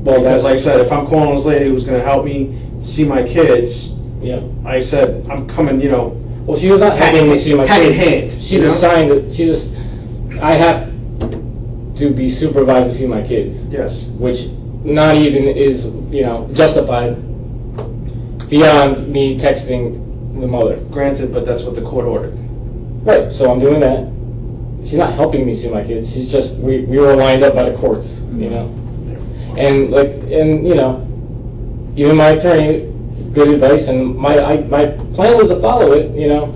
C: Well,
A: Because like I said, if I'm calling this lady who's going to help me see my kids,
C: yeah.
A: I said, I'm coming, you know.
C: Well, she was not helping me see my
A: Hand in
C: kids.
A: hand,
C: She's
A: you know?
C: assigned it. I have to be supervised to see my kids,
A: Yes.
C: which not even is, you know, justified beyond me texting the mother.
A: Granted, but that's what the court ordered.
C: Right, so I'm doing that. She's not helping me see my kids. She's just, we were lined up by the courts, you know. And you know, even my attorney, good advice, and my plan was to follow it, you know.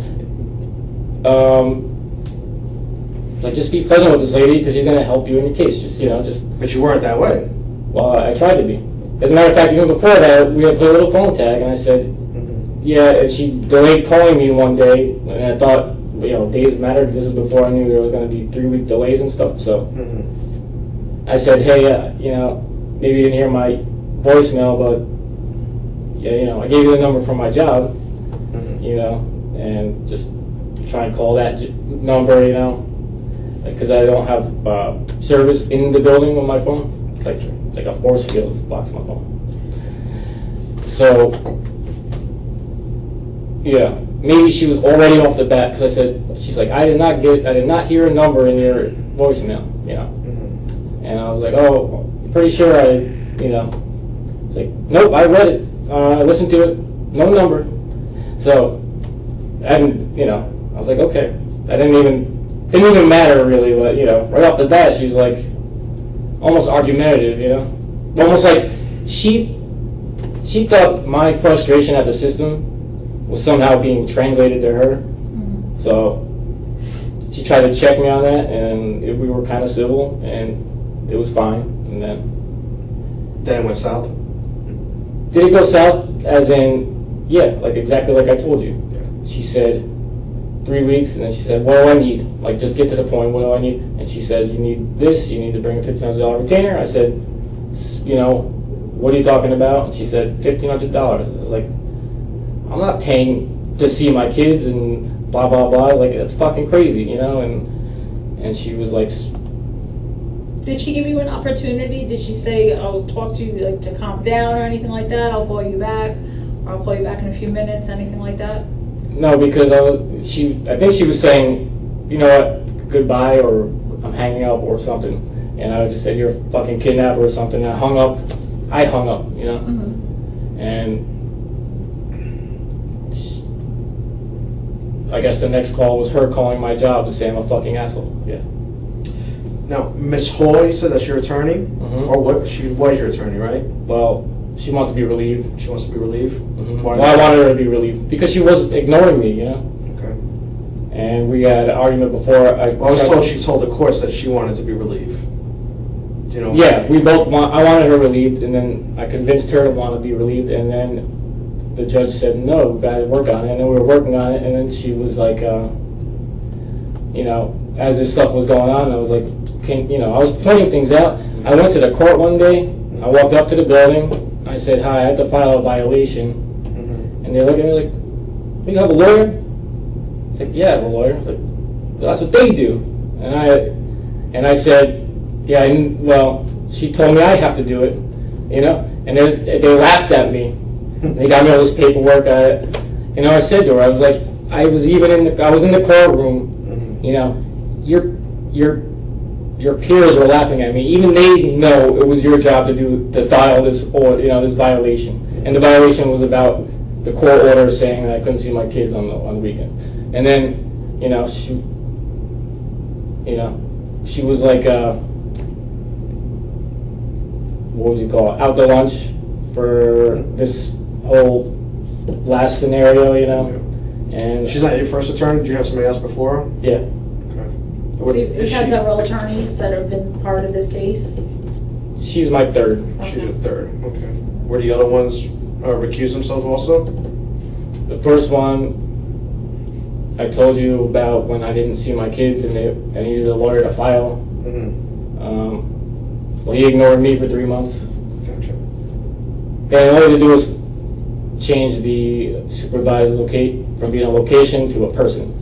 C: Like just be present with this lady because she's gonna help you in your case. Just
A: But you weren't that way.
C: Well, I tried to be. As a matter of fact, even before that, we had played a little phone tag, and I said, yeah, and she delayed calling me one day, and I thought, you know, days mattered. This is before I knew there was going to be 3-week delays and stuff. So I said, hey, you know, maybe you didn't hear my voicemail, but yeah, you know, I gave you the number from my job, you know, and just try and call that number, you know, because I don't have service in the building on my phone, like a force field blocks my phone. So yeah, maybe she was already off the bat because I said, she's like, I did not hear a number in your voicemail, you know. And I was like, oh, I'm pretty sure you know. It's like, nope, I read it, I listened to it, no number. So, and you know, I was like, okay, that didn't even matter really, but you know, right off the bat, she was like, almost argumentative, you know? Almost like she thought my frustration at the system was somehow being translated to her. So she tried to check me on that, and we were kind of civil, and it was fine. And then
A: it went south?
C: Did it go south? As in, yeah, like exactly like I told you.
A: Yeah.
C: She said 3 weeks, and then she said, what do I need? Like, just get to the point, what do I need? And she says, you need this, you need to bring a $1,500 retainer. I said, you know, what are you talking about? And she said, $1,500. I was like, I'm not paying to see my kids and blah, blah, blah. Like, that's fucking crazy, you know? And she was like...
B: Did she give you an opportunity? Did she say, I'll talk to you, like, to calm down or anything like that? I'll call you back, or I'll call you back in a few minutes, anything like that?
C: No, because I think she was saying, you know what, goodbye, or I'm hanging up, or something. And I just said, you're a fucking kidnapper or something. And I hung up, you know? And I guess the next call was her calling my job to say I'm a fucking asshole. Yeah.
A: Now, Miss Hall, you said that's your attorney? Or what? She was your attorney, right?
C: Well, she wants to be relieved.
A: She wants to be relieved?
C: Why well, I wanted her to be relieved because she was ignoring me, you know?
A: Okay.
C: And we had an argument before. I
A: was told she told the courts that she wanted to be relieved. Do you know?
C: Yeah, we both I wanted her relieved, and then I convinced her to want to be relieved, and then the judge said, no, we gotta work on it, and then we were working on it, and then she was like, you know, as this stuff was going on, I was like, you know, I was pointing things out. I went to the court one day, I walked up to the building, I said, hi, I had to file a violation, and they looked at me like, you have a lawyer? I was like, yeah, I have a lawyer. I was like, well, that's what they do. And I said, yeah, well, she told me I have to do it, you know, and they laughed at me. They got me all this paperwork. You know, I said to her, I was like, I was in the courtroom. You know, your peers were laughing at me. Even they know it was your job to file this, or you know, this violation. And the violation was about the court order saying that I couldn't see my kids on the weekend. And then, you know, she was like, what would you call it? Out to lunch for this whole last scenario, you know. And
A: she's not your first attorney. Did you have somebody else before her?
C: Yeah.
B: So you've had several attorneys that have been part of this case?
C: She's my third.
A: Okay. She's a third. Okay. Were the other ones recused themselves also?
C: The first one I told you about when I didn't see my kids and I needed a lawyer to file. Well, he ignored me for 3 months.
A: Gotcha.
C: And all he had to do was change the supervisor from being a location to a person,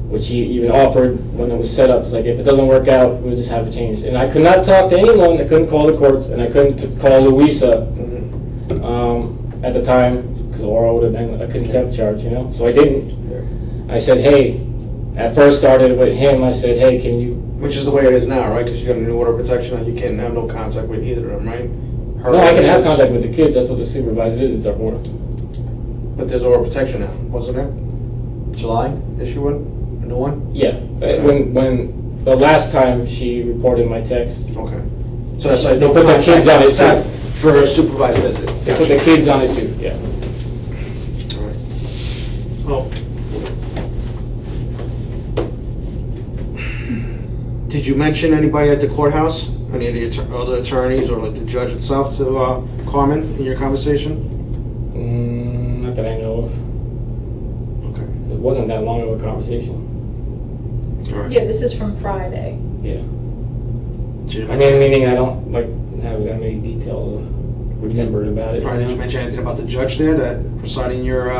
C: which he even offered when it was set up. It's like, if it doesn't work out, we'll just have it changed. And I could not talk to anyone. I couldn't call the courts, and I couldn't call Louisa at the time, because or it would have been a contempt charge, you know. So I didn't. I said, hey, at first started with him. I said, hey, can you...
A: Which is the way it is now, right? Because you got a new order of protection, and you can't have no contact with either of them, right?
C: No, I can have contact with the kids. That's what the supervised visits are for.
A: But there's order of protection now, wasn't there? July issue one, a new one.
C: Yeah,
A: Okay.
C: when the last time she reported my text.
A: Okay. So that's like
C: They put the kids on it
A: set
C: too.
A: for a supervised visit.
C: They put the kids on it too. Yeah.
A: All right. Well, did you mention anybody at the courthouse? Any of the other attorneys or like the judge itself to Carmen in your conversation?
C: Not that I know of.
A: Okay.
C: So it wasn't that long of a conversation.
A: All right.
B: Yeah, this is from Friday.
C: Yeah.
A: Did you
C: I
A: mention,
C: mean, meaning I don't like have that many details remembered about it.
A: all right, did you mention anything about the judge there that presiding your?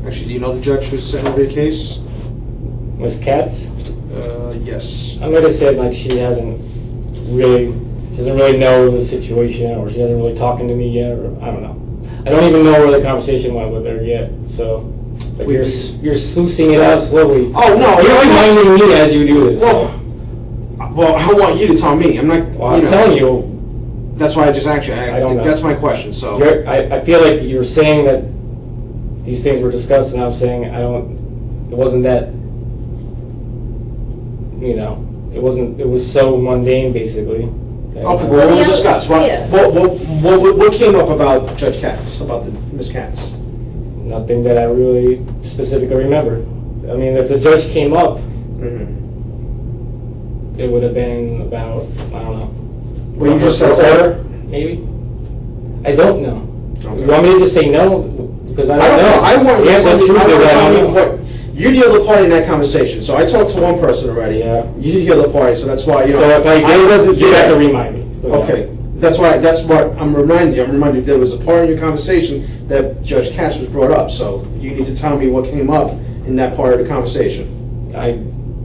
A: Actually, do you know the judge who's sitting over your case?
C: Was Katz?
A: Yes.
C: I might have said like she doesn't really know the situation, or she hasn't really talking to me yet, or I don't know. I don't even know where the conversation went with her yet. So, but you're sluicing it out slowly.
A: Oh no,
C: You're reminding me as you do this.
A: Well, I want you to tell me. I'm not.
C: Well, I'm telling you.
A: That's why I just asked you.
C: I don't know.
A: That's my question. So.
C: I feel like you're saying that these things were discussed, and I'm saying I don't. It wasn't that. You know, it wasn't. It was so mundane, basically.
A: Okay, but what was discussed?
B: Yeah.
A: What came up about Judge Katz, about the Miss Katz?
C: Nothing that I really specifically remember. I mean, if the judge came up, it would have been about, I don't know.
A: Well, you just said
C: order, maybe? I don't know.
A: Okay.
C: You want me to just say no? Because I don't know.
A: I want you to tell me,
C: I don't know.
A: what, you're the other party in that conversation, so I talked to one person already.
C: Yeah.
A: You're the other party, so that's why, you know.
C: So if I did, you have to remind me. But
A: Okay, that's what I'm reminding you. I'm reminding you there was a part in your conversation that Judge Katz was brought up, so you need to tell me what came up in that part of the conversation.
C: I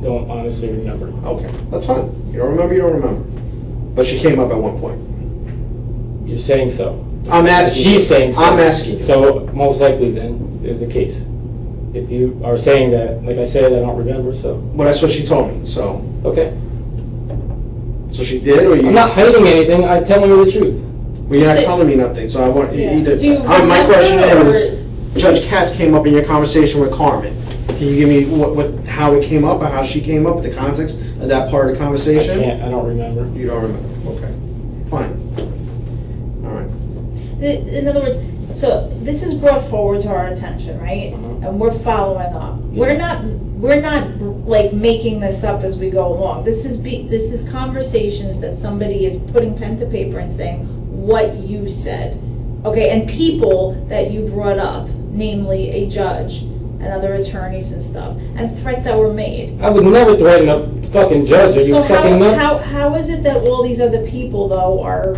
C: don't honestly remember.
A: Okay, that's fine. You don't remember, you don't remember. But she came up at one point.
C: You're saying so.
A: I'm asking you.
C: She's saying so.
A: I'm asking you.
C: So most likely then is the case. If you are saying that, like I said, I don't remember, so.
A: Well, that's what she told me, so.
C: Okay.
A: So she did, or you?
C: I'm not hiding anything, I'm telling you the truth.
A: Well, you're not telling me nothing, so I want you
B: Yeah.
A: to.
B: Do you
A: My question
B: remember,
A: is, Judge Katz came up in your conversation with Carmen. Can you give me how it came up, or how she came up, the context of that part of the conversation?
C: I don't remember.
A: You don't remember, okay. Fine. All right.
B: In other words, so this is brought forward to our attention, right? And we're following up. We're not like making this up as we go along. This is conversations that somebody is putting pen to paper and saying what you said. Okay, and people that you brought up, namely a judge and other attorneys and stuff, and threats that were made.
C: I would never threaten a fucking judge, are you
B: So
C: fucking nuts?
B: how is it that all these other people though are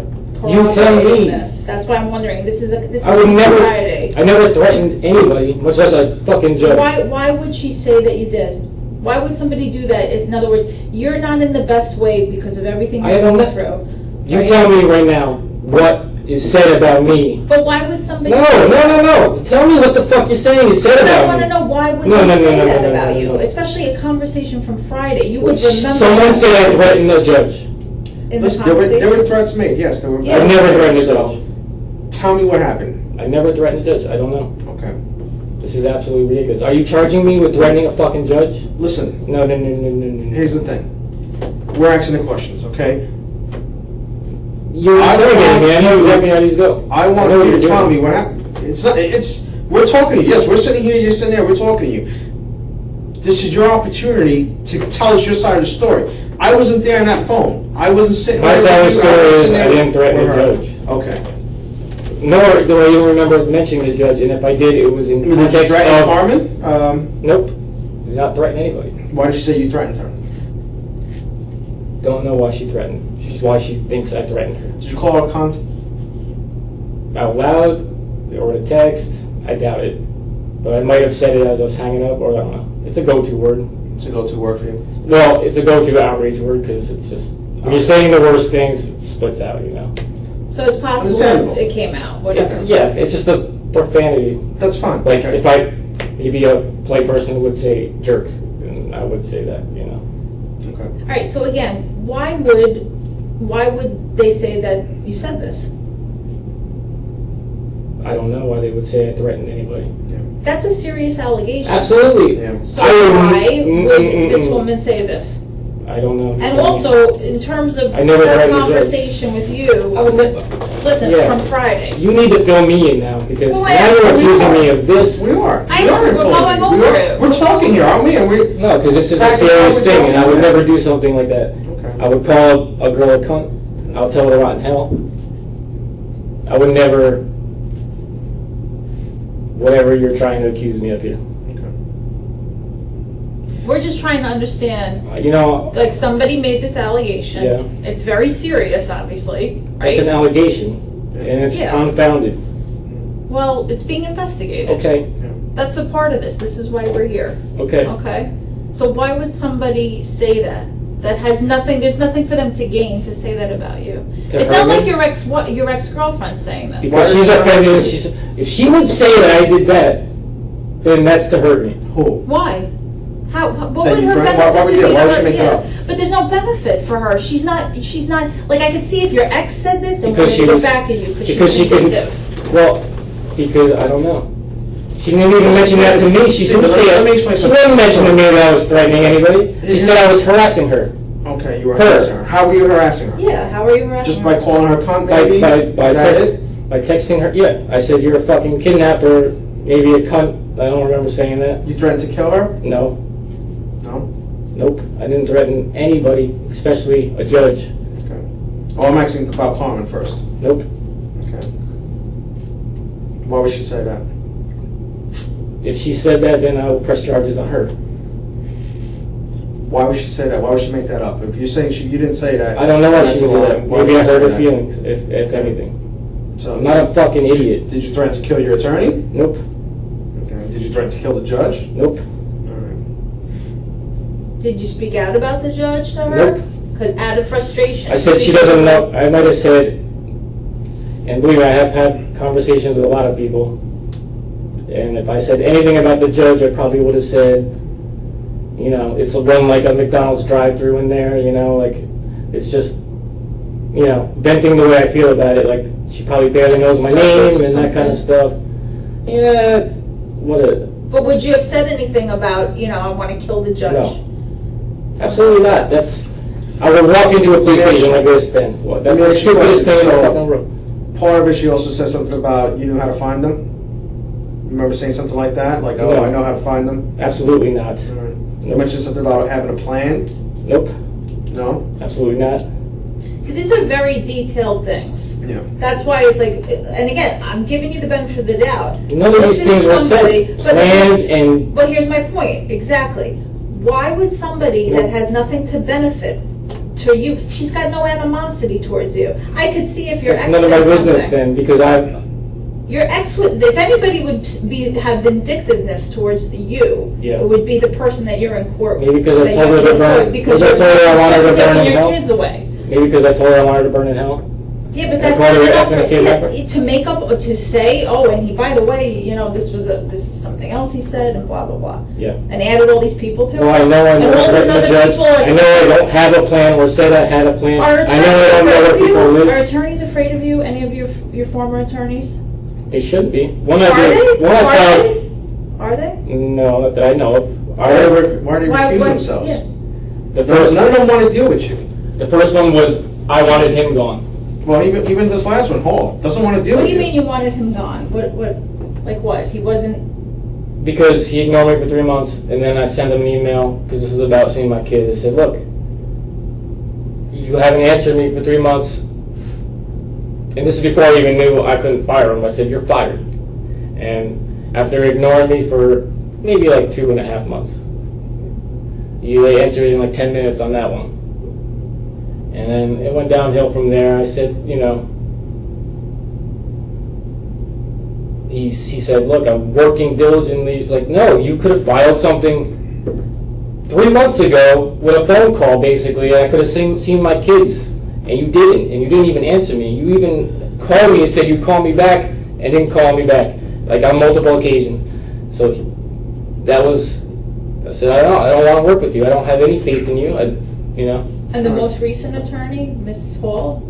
C: You tell me.
B: corroborating this? That's why I'm wondering. This is
C: I would never,
B: Friday.
C: I never threatened anybody, much less a fucking judge.
B: Why would she say that you did? Why would somebody do that? In other words, you're not in the best way because of everything
C: I
B: you're
C: don't
B: going
C: know.
B: through.
C: You
B: right?
C: tell me right now what is said about me.
B: But why would somebody
C: No,
B: say that?
C: no. Tell me what the fuck you're saying is said
B: But I
C: about
B: want
C: me.
B: to know why would
C: No,
B: they
C: no, no,
B: say
C: no,
B: that
C: no, no,
B: about
C: no,
B: you?
C: no.
B: Especially a conversation from Friday. You would remember.
C: Someone said I threatened a judge.
B: in the
A: Listen,
B: conversation.
A: there were threats made, yes, there were.
B: Yeah.
C: I never threatened a
A: So,
C: judge.
A: tell me what happened.
C: I never threatened a judge. I don't know.
A: Okay.
C: This is absolutely ridiculous. Are you charging me with threatening a fucking judge?
A: Listen,
C: No.
A: here's the thing. We're asking the questions, okay?
C: You're
A: I
C: interrogating
A: want
C: me. I know
A: you-
C: exactly how these go.
A: I want
C: know what
A: you
C: you're
A: to tell
C: doing.
A: me what happened. We're talking to you. Yes, we're sitting here, you're sitting there, we're talking to you. This is your opportunity to tell us your side of the story. I wasn't there on that phone. I wasn't sitting
C: My
A: there.
C: side of the
A: with you.
C: story
A: was
C: is
A: sitting
C: I
A: there
C: didn't threaten
A: with
C: a
A: her.
C: judge.
A: Okay.
C: Nor do I even remember mentioning the judge, and if I did, it was in
A: Did you
C: context
A: threaten
C: of...
A: Carmen?
C: Nope. Did not threaten anybody.
A: Why did you say you threatened her?
C: Don't know why she threatened. Why she thinks I threatened her.
A: Did you call her a cunt?
C: Out loud, or a text, I doubt it. But I might have said it as I was hanging up, or I don't know. It's a go-to word.
A: It's a go-to word for you.
C: Well, it's a go-to outrage word, because it's just... When you're saying the worst things, it splits out, you know?
B: So it's possible
A: Understandable.
B: that it came out. What
C: It's,
B: is-
C: yeah, it's just a profanity.
A: That's fine.
C: Like,
A: Okay.
C: if I... Maybe a play person would say jerk, and I would say that, you know?
A: Okay.
B: All right. So again, why would they say that you said this?
C: I don't know why they would say I threatened anybody.
B: That's a serious allegation.
C: Absolutely.
A: Yeah.
B: So
C: I
B: why
C: wouldn't-
B: would this woman say this?
C: I don't know.
B: And also, in terms of
C: I never
B: her
C: threatened a judge.
B: conversation with you,
C: I would
B: listen,
C: Yeah.
B: from Friday.
C: You need to fill me in now, because
B: Well,
C: now you're
B: we
C: accusing
B: are.
C: me of this.
A: We are.
B: I
A: We
B: know,
A: are
B: we're
A: informing
B: going
A: you.
B: over it.
A: We're talking here, aren't we? And we.
C: No, because this is a
A: Back to
C: serious
A: how we're
C: thing, and I would
A: talking.
C: never do something like that.
A: Okay.
C: I would call a girl a cunt. I would tell her to rot in hell. I would never, whatever you're trying to accuse me of here.
B: We're just trying to understand,
C: You know,
B: like, somebody made this allegation.
C: Yeah.
B: It's very serious, obviously,
C: it's an
B: right?
C: allegation, and it's
B: Yeah.
C: unfounded.
B: Well, it's being investigated.
C: Okay,
B: That's a part of this. This is why we're here.
C: okay.
B: Okay? So why would somebody say that? That has nothing, there's nothing for them to gain to say that about you.
C: To
B: It's
C: her
B: not like
C: me?
B: your ex-girlfriend's saying this.
C: Because she's offended, if she would say that I did that, then that's to hurt me.
A: Who?
B: Why? What
A: That
B: would
A: you
B: her
A: drank?
B: benefit
A: Why would
B: to
A: you-
B: be
A: why
B: to
A: would she
B: her?
A: make it
B: Yeah.
A: up?
B: But there's no benefit for her. She's not, like, I could see if your ex said this and
C: Because
B: wanted
C: she
B: to get
C: was-
B: back at you because she
C: because
B: was
C: she couldn't-
B: vindictive.
C: Well, because I don't know. She didn't even mention that to me. She didn't say
A: Let me
C: it.
A: explain
C: She
A: something.
C: didn't mention to me that I was threatening anybody. She said I was harassing her.
A: Okay, you were
C: Her.
A: harassing her. How were you harassing her?
B: Yeah, how How are you harassing
A: Just
B: her?
A: by calling her cunt, maybe?
C: By
A: Is that it?
C: by texting her, yeah. I said, you're a fucking kidnapper, maybe a cunt. I don't remember saying that.
A: You threatened to kill her?
C: No.
A: No?
C: Nope. I didn't threaten anybody, especially a judge.
A: Okay. Oh, I'm asking about Carmen first.
C: Nope.
A: Okay. Why would she say that?
C: If she said that, then I will press charges on her.
A: Why would she say that? Why would she make that up? If you're saying you didn't say that,
C: I don't know why
A: that's
C: she
A: a
C: would do
A: lie.
C: that.
A: Why
C: Maybe
A: would
C: I
A: she
C: hurt
A: say
C: her
A: that?
C: feelings, if
A: Okay.
C: anything.
A: So,
C: I'm not a fucking idiot.
A: Did you threaten to kill your attorney?
C: Nope.
A: Okay. Did you threaten to kill the judge?
C: Nope.
A: All right.
B: Did you speak out about the judge to her?
C: Nope.
B: Because out of frustration.
C: I said she doesn't know. I might have said, and believe me, I have had conversations with a lot of people. And if I said anything about the judge, I probably would have said, you know, it's a run like a McDowell's drive-through in there, you know, like, it's just, you know, venting the way I feel about it. Like, she probably barely knows my name and that kind of stuff. Yeah, what a...
B: But would you have said anything about, you know, I want to kill the judge?
C: No. Absolutely not. That's... I would walk into a police station like this then. What? That's the stupidest thing in the fucking world.
A: Part of it, she also said something about you knew how to find them. You remember saying something like that? Like, oh,
C: No.
A: I know how to find them?
C: Absolutely not.
A: All right. You
C: Nope.
A: mentioned something about having a plan?
C: Nope.
A: No?
C: Absolutely not.
B: See, these are very detailed things.
A: Yeah.
B: That's why it's like, and again, I'm giving you the benefit of the doubt.
C: None of
B: This
C: these
B: is
C: things were
B: somebody-
C: said.
B: but-
C: Plans and...
B: But here's my point, exactly. Why would somebody that has nothing to benefit to you, she's got no animosity towards you. I could see if your
C: That's
B: ex
C: none of my
B: said
C: business
B: something.
C: then, because I've...
B: Your ex would, if anybody would have vindictiveness towards you,
C: Yeah.
B: it would be the person that you're in court with.
C: Maybe because I
B: that
C: told her
B: you're
C: to
B: in
C: burn-
B: court because
C: because I
B: you're
C: told her I wanted her to burn
B: taking
C: in
B: your
C: hell?
B: kids away.
C: Maybe because I told her I wanted to burn in hell.
B: Yeah, but
C: I
B: that's
C: called
B: not
C: her an
B: enough
C: ethnic
B: for,
C: kidnapper.
B: yeah, to make up, to say, oh, and he, by the way, you know, this is something else he said, and blah, blah, blah.
C: Yeah.
B: And added all these people to it.
C: No, I know I'm
B: And all
C: not
B: these
C: the
B: other
C: judge.
B: people are.
C: I know I don't have a plan or said I had a plan.
B: Are
C: I know I don't know where
B: attorneys
C: people
B: afraid of you? Are
C: live.
B: attorneys afraid of you? Any of your former attorneys?
C: They should be. One
B: Are
C: I
B: they?
C: did. One I
B: Are
C: found.
B: they? Are they?
C: No, not that I know of.
A: Why do they
B: Why-
A: recuse
B: why-
A: themselves?
B: yeah.
C: The
A: Because
C: first,
A: none of them want to deal with you.
C: the first one was I wanted him gone.
A: Well, even this last one, Hall, doesn't want to deal
B: What
A: with
B: do
A: you.
B: you mean you wanted him gone? Like what? He wasn't.
C: Because he ignored me for 3 months, and then I sent him an email, because this is about seeing my kid. I said, look, you haven't answered me for 3 months, and this is before I even knew I couldn't fire him. I said, you're fired. And after ignoring me for maybe like 2.5 months, they answered in like 10 minutes on that one. And then it went downhill from there. I said, you know, he said, look, I'm working diligently. It's like, no, you could have filed something 3 months ago with a phone call, basically, and I could have seen my kids, and you didn't even answer me. You even called me and said you'd call me back, and didn't call me back, like on multiple occasions. So that was, I said, I don't want to work with you. I don't have any faith in you, you know.
B: And the most recent attorney, Mrs. Hall?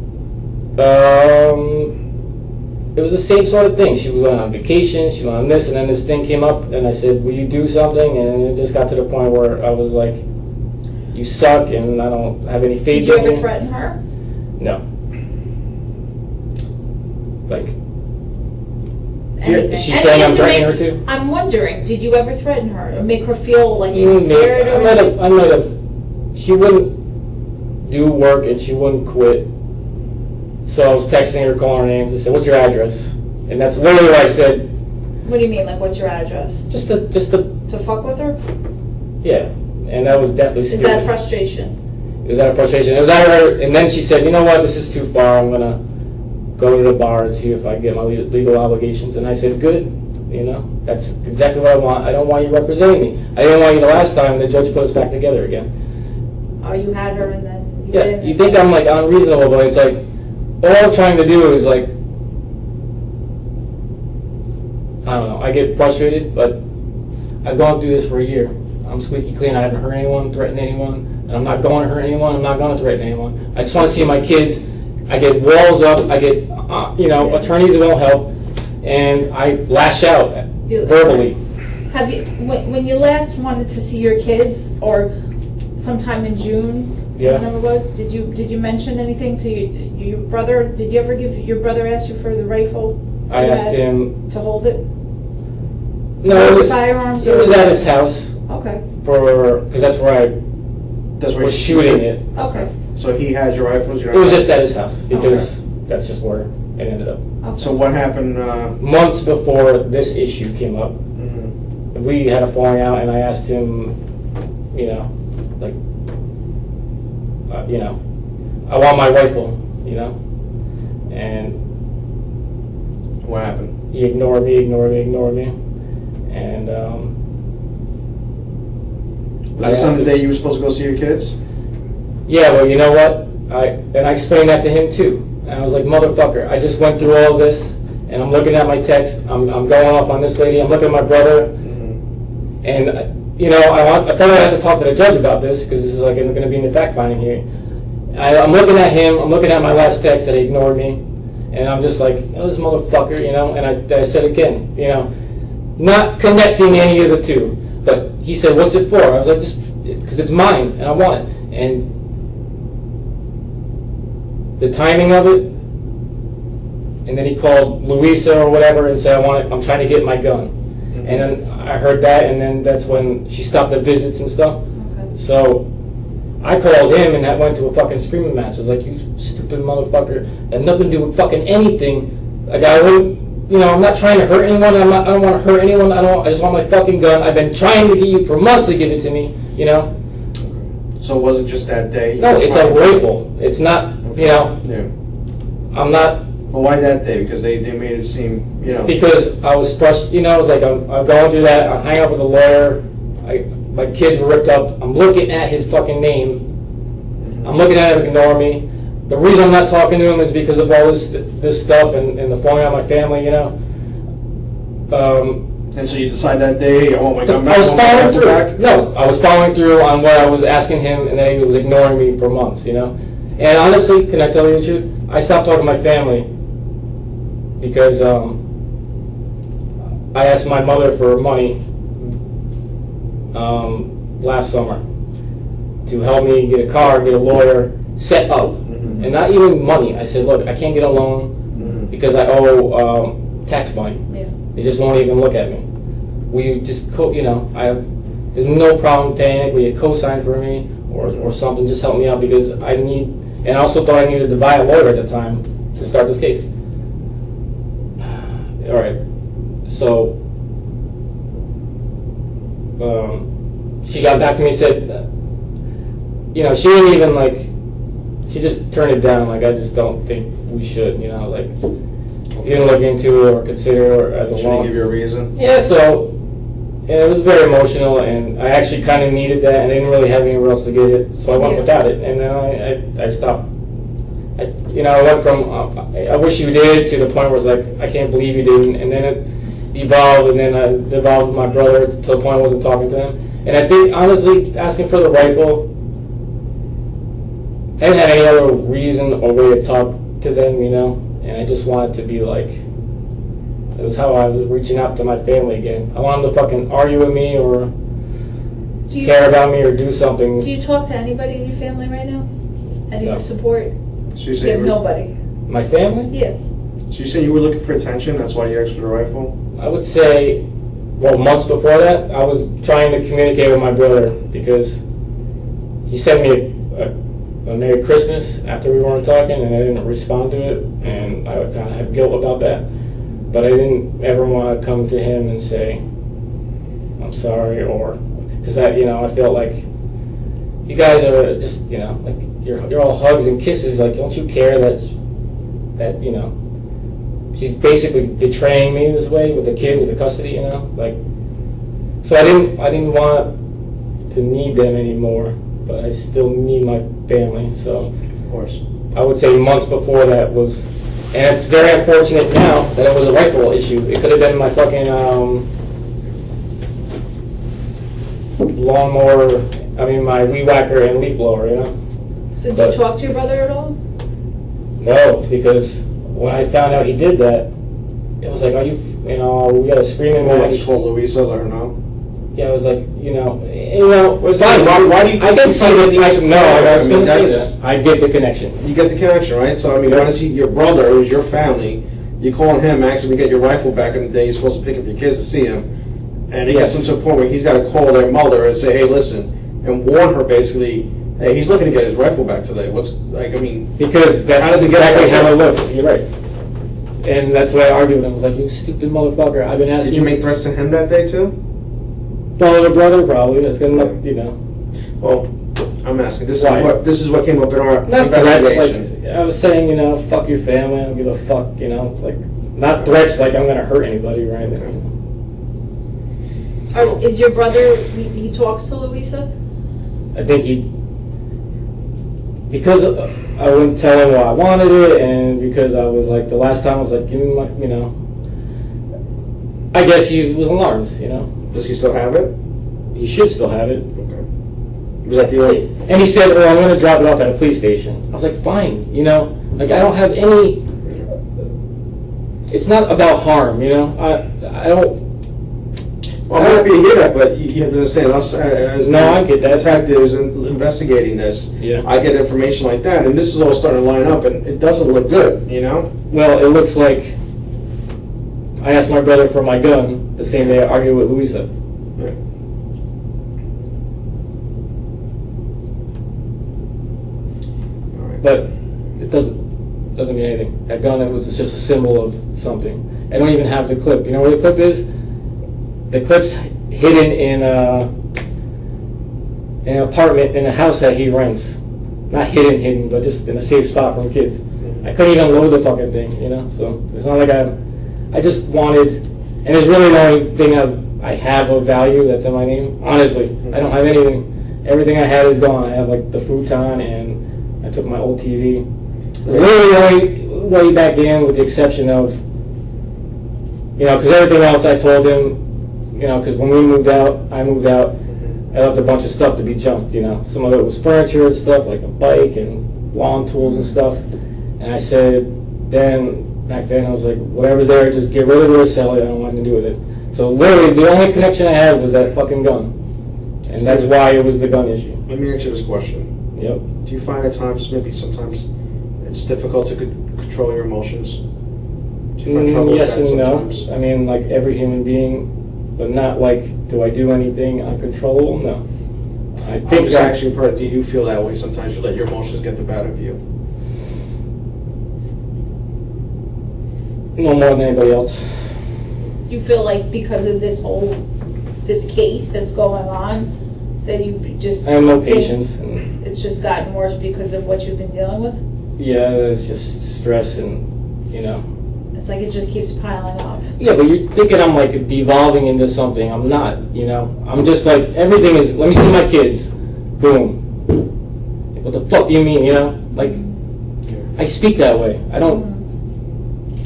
C: It was the same sort of thing. She was going on vacation, she went on this, and then this thing came up, and I said, will you do something? And it just got to the point where I was like, you suck, and I don't have any faith
B: Did you
C: in
B: ever threaten her?
C: No. Like,
B: Anything?
C: is she saying I'm threatening her too?
B: I'm wondering, did you ever threaten her or make her feel like she was
C: Maybe.
B: scared? Or
C: I might have. She wouldn't do work and she wouldn't quit. So I was texting her, calling her names, and said, what's your address? And that's literally what I said.
B: What do you mean, like what's your address?
C: Just to,
B: To fuck with her?
C: yeah. And that was definitely
B: Is
C: stupid.
B: that frustration?
C: It was out of frustration. It was out of her, and then she said, you know what, this is too far. I'm going to go to the bar and see if I can get my legal obligations. And I said, good. You know, that's exactly what I want. I don't want you representing me. I didn't want you the last time the judge put us back together again.
B: Oh, you had her and then you
C: Yeah,
B: didn't?
C: you think I'm like unreasonable, but it's like, all I'm trying to do is like, I don't know, I get frustrated, but I've gone through this for a year. I'm squeaky clean, I haven't hurt anyone, threatened anyone, and I'm not going to hurt anyone, I'm not going to threaten anyone. I just want to see my kids. I get walls up, I get, attorneys won't help, and I lash out verbally.
B: Have you, when you last wanted to see your kids, or sometime in June,
C: Yeah.
B: What number was? Did you mention anything to your brother? Did you ever give your brother ask you for the rifle?
C: I
B: you
C: asked
B: had
C: him.
B: to hold it.
C: No, it was,
B: firearms.
C: it was at his house
B: Okay.
C: because that's where I
A: That's where
C: was shooting it.
B: Okay.
A: So he had your rifles?
C: It was just at his house because that's just where it ended up.
B: Okay.
A: So what happened?
C: Months before this issue came up,
A: Mhm.
C: we had a falling out, and I asked him, like, I want my rifle, and
A: What happened?
C: he ignored me, and
A: Was this on the day you were supposed to go see your kids?
C: yeah, well, you know what? I explained that to him too. And I was like, motherfucker, I just went through all of this, and I'm looking at my text. I'm going off on this lady. I'm looking at my brother,
A: Mhm.
C: and I thought I had to talk to the judge about this because this is like going to be in the fact finding here. I'm looking at him. I'm looking at my last text that he ignored me, and I'm just like, this motherfucker, And I said again, not connecting any of the two. But he said, "What's it for?" I was like, "Just because it's mine and I want it." And the timing of it, and then he called Louisa or whatever and said, I'm trying to get my gun.
A: Mhm.
C: And then I heard that, and then that's when she stopped the visits and stuff.
B: Okay.
C: So I called him, and that went to a fucking screaming match. I was like, "You stupid motherfucker, that had nothing to do with fucking anything." Like, I wouldn't, I'm not trying to hurt anyone. I don't want to hurt anyone. I just want my fucking gun. I've been trying to get you for months to give it to me,
A: So it wasn't just that day?
C: No, it's a rifle. It's not,
A: Yeah.
C: I'm not,
A: Well, why that day? Because they made it seem,
C: because I was frustrated, I was like, I'm going through that. I hang up with a lawyer. My kids were ripped up. I'm looking at his fucking name. I'm looking at him ignore me. The reason I'm not talking to him is because of all this stuff and the falling out of my family,
A: And so you decide that day, I want my gun back?
C: I was
A: I want my
C: following
A: rifle
C: through.
A: back?
C: No, I was following through on what I was asking him, and then he was ignoring me for months, And honestly, can I tell you the truth? I stopped talking to my family because I asked my mother for money last summer to help me get a car, get a lawyer, set up.
A: Mhm.
C: And not even money. I said, look, I can't get a loan
A: Mhm.
C: because I owe tax money.
B: Yeah.
C: They just won't even look at me. Will you just, there's no problem paying it. Will you co-sign for me or something? Just help me out because I need, and I also thought I needed to buy a lawyer at the time to start this case. All right. So she got back to me and said, she didn't even she just turned it down. Like, I just don't think we should. I was like, you didn't look into it or consider it as a
A: Should
C: loan.
A: he give you a reason?
C: Yeah, so it was very emotional, and I actually kind of needed that, and I didn't really have anywhere else to get it, so I went without it, and then I stopped. I went from I wish you did to the point where it's like I can't believe you didn't, and then it evolved, and then I evolved with my brother to the point I wasn't talking to him, and I think honestly asking for the rifle, I didn't have any other reason or way to talk to them, and I just wanted to be like. It was how I was reaching out to my family again. I want them to fucking argue with me or care about me or do something.
B: Do you talk to anybody in your family right now? Any
C: No.
B: support?
A: So you
B: You
A: say
B: have nobody?
C: My family?
B: Yeah.
A: So you saying you were looking for attention, that's why you asked for the rifle?
C: I would say, months before that, I was trying to communicate with my brother because he sent me a Merry Christmas after we weren't talking, and I didn't respond to it, and I kind of had guilt about that. But I didn't ever want to come to him and say, I'm sorry, or, because I felt like you guys are just, like, you're all hugs and kisses, like, don't you care that she's basically betraying me this way with the kids and the custody, like, so I didn't want to need them anymore, but I still need my family, so.
A: Of course.
C: I would say months before that was, and it's very unfortunate now that it was a rifle issue. It could have been my fucking lawnmower, my weed whacker and leaf blower,
B: So
C: But-
B: did you talk to your brother at all?
C: No, because when I found out he did that, it was like, we got a screaming
A: Well,
C: match.
A: you called Louisa, let her know?
C: Yeah, I was like, it's
A: fine. Why do you?
C: I can see that. I was going to say
A: that's-
C: that. I get the connection.
A: You get the connection, right? So I mean, why does he? Your brother, who's your family, you calling him, asking to get your rifle back in the day you're supposed to pick up your kids to see him, and he gets him to a point where he's got to call their mother and say, hey, listen, and warn her basically, hey, he's looking to get his rifle back today. What's like? I mean,
C: Because that's
A: how does it get
C: exactly
A: that
C: how
A: way?
C: it looks. You're right. And that's what I argued with him. I was like, you stupid motherfucker. I've been asking
A: Did you make threats to him that day too?
C: brother, probably. That's going to,
A: Well, I'm asking. This
C: Why?
A: is what came up in our
C: Not threats,
A: investigation.
C: like, I was saying, fuck your family, I don't give a fuck, like, not threats like I'm gonna hurt anybody or anything.
B: Is your brother, he talks to Louisa?
C: I think because I wouldn't tell him why I wanted it, and because I was like, the last time I was like, give me my, I guess he was alarmed,
A: Does he still have it?
C: He should still have it.
A: Okay. Was that the only?
C: And he said, I'm gonna drop it off at a police station. I was like, fine, like I don't have any, it's not about harm, I don't.
A: Well, I'm happy to hear that, but you have to understand, us as
C: I get that.
A: detectives and investigating this,
C: Yeah.
A: I get information like that, and this is all starting to line up, and it doesn't look good,
C: Well, it looks like I asked my brother for my gun the same day I argued with Louisa.
A: Right. All right.
C: But it doesn't mean anything. That gun, it was just a symbol of something. I don't even have the clip. You know where the clip is? The clip's hidden in an apartment in a house that he rents. Not hidden, but just in a safe spot from kids. I couldn't even load the fucking thing, So it's not like I just wanted, and it's really the only thing I have of value that's in my name. Honestly, I don't have anything. Everything I had is gone. I have like the futon, and I took my old TV. It's literally the only way back in, with the exception of, because everything else I told him, because when we moved out, I moved out. I left a bunch of stuff to be junked, Some of it was furniture and stuff, like a bike and lawn tools and stuff. And I said, back then, I was like, whatever's there, just get rid of it or sell it. I don't want anything to do with it. So literally, the only connection I had was that fucking gun. And that's why it was the gun issue.
A: Let me ask you this question.
C: Yep.
A: Do you find at times, maybe sometimes, it's difficult to control your emotions? Do you find trouble
C: Yes
A: with that
C: and
A: sometimes?
C: no. I mean, like every human being, but not like, do I do anything uncontrollable? No. I
A: I'm
C: think
A: just actually, do you feel that way sometimes? You let your emotions get the better of you?
C: no more than anybody else.
B: Do you feel like because of this case that's going on, that you just...
C: I have no patience. And
B: It's just gotten worse because of what you've been dealing with?
C: yeah, it's just stress and,
B: It's like it just keeps piling up.
C: Yeah, but you're thinking I'm like devolving into something. I'm not, I'm just like, everything is, let me see my kids. Boom. Like, what the fuck do you mean, Like, I speak that way. I don't.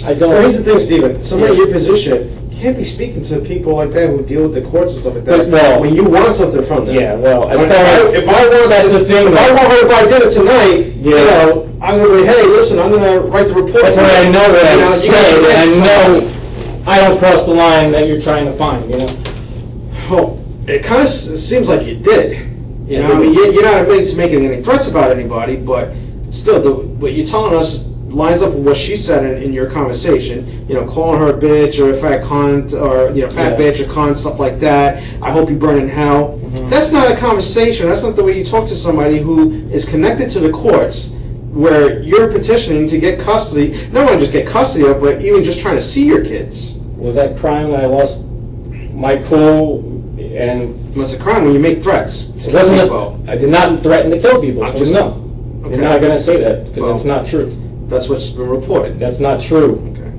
A: Well, here's the thing, Stephen. Somebody in your position can't be speaking to people like that who deal with the courts and stuff like that.
C: But, well,
A: when you want something from them.
C: Yeah, well, as
A: If
C: far as,
A: if I want,
C: that's the thing.
A: if I want her to buy dinner tonight,
C: Yeah.
A: I'm gonna be, hey, listen, I'm gonna write the report.
C: That's what I know what I
A: You
C: say,
A: gotta
C: and I
A: get
C: know I don't cross the line that you're trying to find,
A: Well, it kind of seems like you did.
C: Yeah,
A: I mean, you're not admitting to making any threats about anybody, but still, what you're telling us lines up with what she said in your conversation. Calling her a bitch or a fat cunt or fat bitch or cunt, stuff like that. I hope you burn in hell.
C: Mm-hmm.
A: That's not a conversation. That's not the way you talk to somebody who is connected to the courts, where you're petitioning to get custody. Not only just get custody of, but even just trying to see your kids.
C: Was that crime that I lost my cool and...
A: It's a crime when you make threats to
C: It
A: kill
C: wasn't
A: people.
C: I did not threaten to kill people,
A: I'm
C: so
A: just-
C: no.
A: Okay.
C: You're not going to say that, because
A: Well-
C: that's not true.
A: That's what's been reported.
C: That's not true.
A: Okay.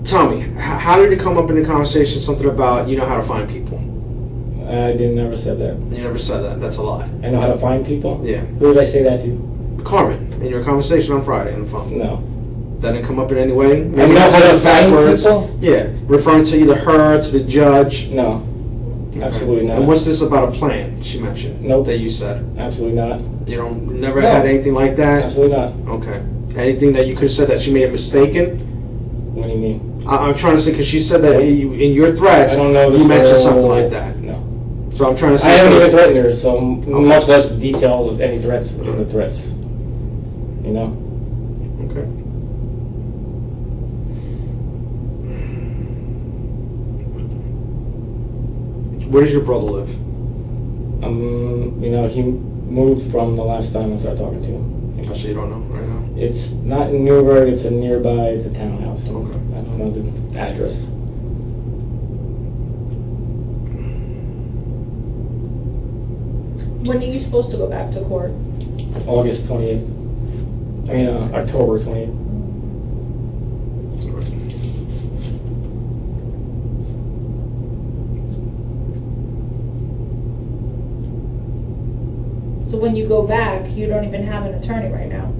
A: Tell me, how did it come up in the conversation something about how to find people?
C: I never said that.
A: You never said that. That's a lie.
C: I know how to find people?
A: Yeah.
C: Who did I say that to?
A: Carmen, in your conversation on Friday on the phone.
C: No.
A: That didn't come up in any way?
C: I know how to
A: exact
C: find
A: words?
C: people?
A: Yeah. Referring to either her, to the judge?
C: No.
A: Okay.
C: Absolutely not.
A: And what's this about a plan she mentioned?
C: Nope.
A: That you said?
C: Absolutely not.
A: Never
C: No.
A: had anything like that?
C: Absolutely not.
A: Okay. Anything that you could have said that she may have mistaken?
C: What do you mean?
A: I'm trying to say, because she said that in your threats,
C: I don't know.
A: you mentioned
C: whole-
A: something like that.
C: No.
A: So I'm trying to
C: I
A: say.
C: haven't even threatened her, so much less the details of any threats in the threats. You know?
A: Okay. Where does your brother live?
C: You know, he moved from the last time I started talking to him.
A: Oh, so you don't know right now?
C: It's not in Newburgh, it's a nearby, it's a townhouse.
A: Okay.
C: I don't know the address.
B: When are you supposed to go back to court?
C: August 28th. I mean, October 28th.
B: So when you go back, you don't even have an attorney right now.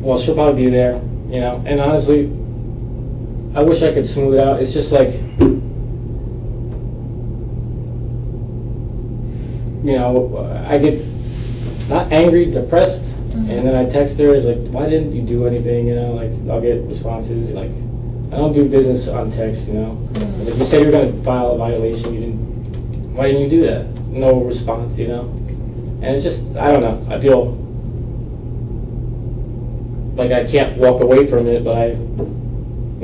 C: Well, she'll probably be there, you know. And honestly, I wish I could smooth it out. It's just like, you know, I get not angry, depressed, and then I text her. It's like, why didn't you do anything? You know, like I'll get responses like, I don't do business on text. You know, like you said you were going to file a violation. You didn't. Why didn't you do that? No response. You know, and it's just I don't know. I feel like I can't walk away from it, but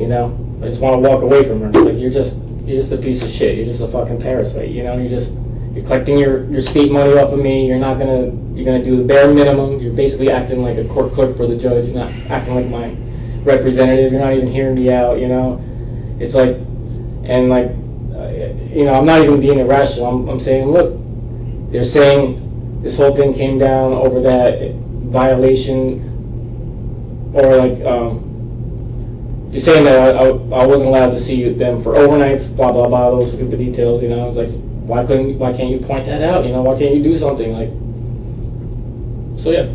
C: you know, I just want to walk away from her. It's like you're just a piece of shit. You're just a fucking parasite. You know, you're collecting your state money off of me. You're gonna do the bare minimum. You're basically acting like a court clerk for the judge. You're not acting like my representative. You're not even hearing me out. You know, it's like, and like, you know, I'm not even being irrational. I'm saying, look, they're saying this whole thing came down over that violation, or like, you're saying that I wasn't allowed to see them for overnights. Blah blah blah. Those stupid details. You know, it's like. Why can't you point that out? You know, why can't you do something like? So yeah.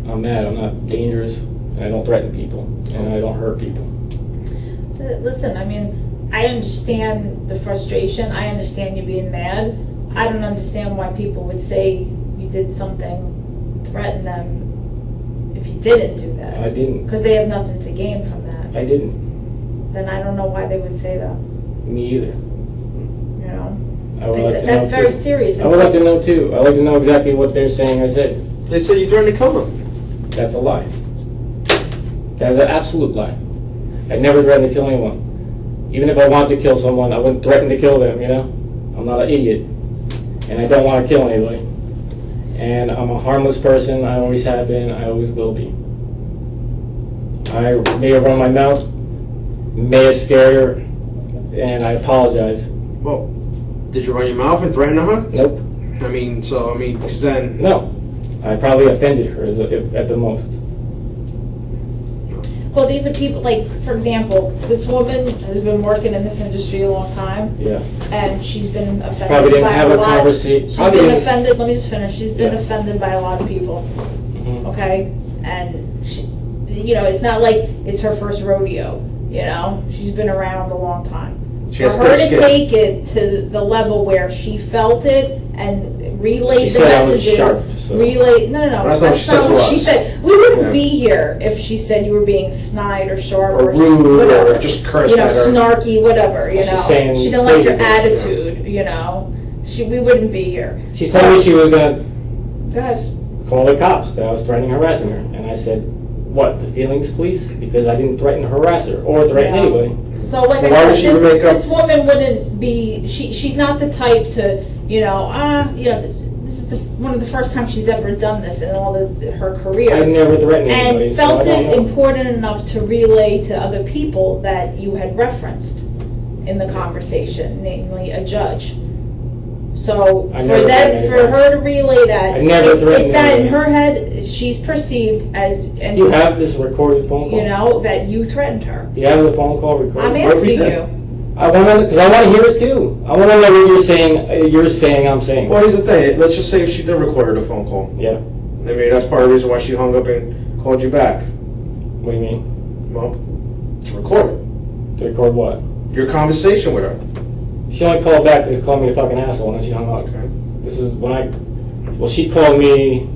C: I'm mad. I'm not dangerous. And I don't threaten people, and I don't hurt people.
B: Listen, I mean, I understand the frustration. I understand you being mad. I don't understand why people would say you did something, threaten them. If you didn't do that.
C: I didn't.
B: Because they have nothing to gain from that.
C: I didn't.
B: Then I don't know why they would say that.
C: Me either.
B: You know?
C: I would like to
B: That's
C: know
B: very
C: too.
B: serious.
C: I would like to know too. I would like to know exactly what they're saying I said.
A: They said you threatened to kill them.
C: That's a lie. That is an absolute lie. I've never threatened to kill anyone. Even if I wanted to kill someone, I wouldn't threaten to kill them, you know? I'm not an idiot. And I don't want to kill anybody. And I'm a harmless person. I always have been. I always will be. I may have run my mouth, may have scared her, and I apologize.
A: Well, did you run your mouth and threaten her?
C: Nope.
A: I mean, because then.
C: No. I probably offended her at the most.
B: Well, these are people, like, for example, this woman has been working in this industry a long time.
C: Yeah.
B: And she's been offended
C: Probably didn't
B: by
C: have
B: a
C: a
B: lot.
C: conversation.
B: She's been offended, let me just finish. She's been
C: Yeah.
B: offended by a lot of people.
C: Mhm.
B: Okay? And, she, you know, it's not like it's her first rodeo, you know? She's been around a long time.
A: She
B: For
A: has
B: her to
A: thick skin.
B: take it to the level where she felt it and relayed
C: She
B: the
C: said I was
B: messages.
C: sharp, so-
B: No,
A: That's not what she said to
B: what she
A: us.
B: said. We wouldn't
A: Yeah.
B: be here if she said you were being snide or sharp
A: Or
B: or
A: rude
B: whatever.
A: or just cursed
B: You know,
A: at her.
B: snarky, whatever. You
C: She's
B: know,
C: saying
B: she didn't like your
C: crazy things,
B: attitude. You know, we wouldn't be here.
C: She told me she was going
B: Go ahead.
C: to call the cops, that I was threatening harassing her. And I said, what, the feelings police? Because I didn't threaten to harass her or threaten
B: Yeah.
C: anybody.
B: So, like
A: Then why
B: I
A: would she
B: said,
A: make
B: this
A: up-
B: woman wouldn't be. She's not the type to, you know, this is one of the first times she's ever done this in all her career.
C: I never threatened anybody.
B: And
C: so I
B: felt
C: don't
B: it
C: know.
B: important enough to relay to other people that you had referenced in the conversation, namely a judge. So
C: I
B: for
C: never threatened
B: for
C: anybody.
B: her to relay that,
C: I never threatened
B: it's that in
C: anybody.
B: her head she's perceived as, and
C: Do you have this recorded phone call?
B: you know, that you threatened her.
C: Do you have the phone call recorded?
B: I'm
A: What if we
B: asking
A: did?
B: you.
C: I want to, because I want to hear it too. I want to know what you're saying. You're saying. I'm saying.
A: Well, here's the thing. Let's just say if she did record a phone call.
C: Yeah.
A: I mean, that's part of the reason why she hung up and called you back.
C: What do you mean?
A: Well, to record it.
C: To record what?
A: Your conversation with her.
C: She only called back to call me a fucking asshole, and then she hung up.
A: Okay.
C: this is when well, she called me.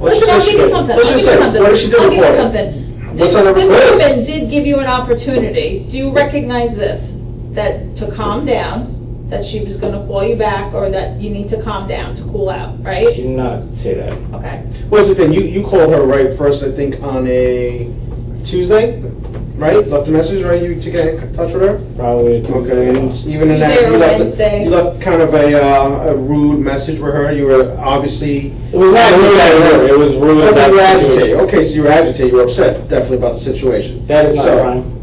B: Listen, I'll give you something.
A: Let's just say, what if she did
B: I'll give you
A: report it?
B: something.
A: What's on the
B: This
A: recording?
B: woman did give you an opportunity. Do you recognize this? That to calm down, that she was going to call you back, or that you need to calm down to cool out, right?
C: She did not say that.
B: Okay.
A: What's the thing? You called her right first, I think, on a Tuesday, right? Left a message, right? You to get in touch with her.
C: Probably.
A: Okay, and even in that,
B: Tuesday or
A: you
B: Wednesday.
A: left kind of a rude message with her. You were obviously
C: It was not rude at her. It was rude
A: Okay,
C: about
A: you were
C: the
A: agitated.
C: situation.
A: Okay, so you were agitated. You were upset, definitely about the situation.
C: That is not
A: So-
C: a crime.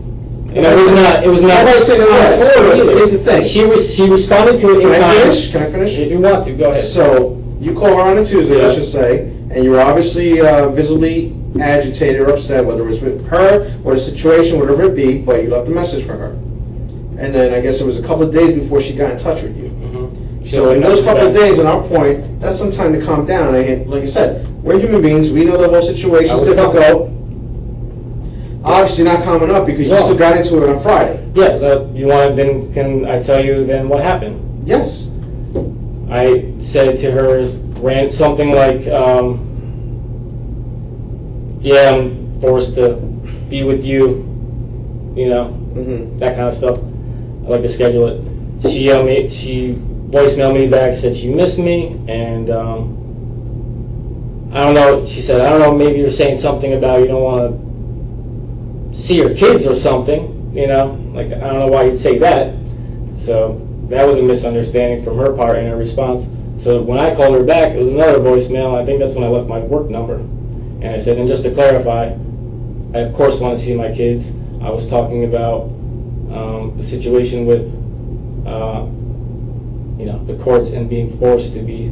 C: And it was not. It was not.
A: I'm not saying it was.
C: Hold on,
A: Here's the thing.
C: She responded to it in
A: Can I
C: kind.
A: finish? Can I finish?
C: If you want to, go ahead.
A: So you call her on a Tuesday, let's
C: Yeah.
A: just say, and you were obviously visibly agitated or upset, whether it was with her or the situation, whatever it be, but you left a message for her. And then I guess it was a couple of days before she got in touch with you.
C: Mhm.
A: So in those couple of days, on our point, that's some time to calm down. Like I said, we're human beings. We know the whole situation
C: I
A: is
C: was calm.
A: difficult. Obviously not calm enough because you
C: No.
A: still got into it on Friday.
C: Yeah, but you want? Then can I tell you then what happened?
A: Yes.
C: I said to her, ran something like, "Yeah, I'm forced to be with you," you know,
A: Mm-hmm.
C: that kind of stuff. I like to schedule it. She voicemailed me back, said she missed me, and I don't know. She said, "I don't know. Maybe you're saying something about you don't want to see your kids or something." You know, like I don't know why you'd say that. So that was a misunderstanding from her part in her response. So when I called her back, it was another voicemail. I think that's when I left my work number, and I said, "And just to clarify, I of course want to see my kids. I was talking about the situation with, you know, the courts and being forced to be,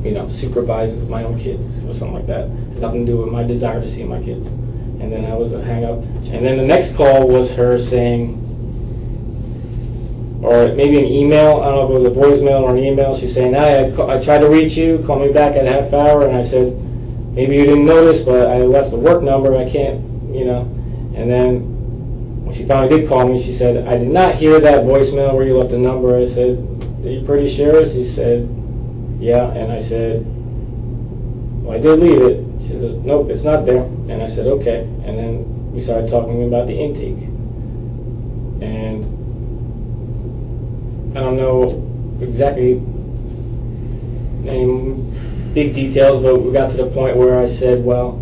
C: you know, supervised with my own kids or something like that. Nothing to do with my desire to see my kids." And then I was a hang up. And then the next call was her saying, or maybe an email, I don't know if it was a voicemail or an email, she's saying, "Hi, I tried to reach you, call me back at half hour," and I said, "Maybe you didn't notice, but I left the work number, I can't, you know." And then when she finally did call me, she said, "I did not hear that voicemail where you left the number." I said, "Are you pretty sure?" She said, "Yeah," and I said, "Well, I did leave it." She said, "Nope, it's not there." And I said, "Okay." And then we started talking about the intake. And I don't know exactly any big details, but we got to the point where I said, well,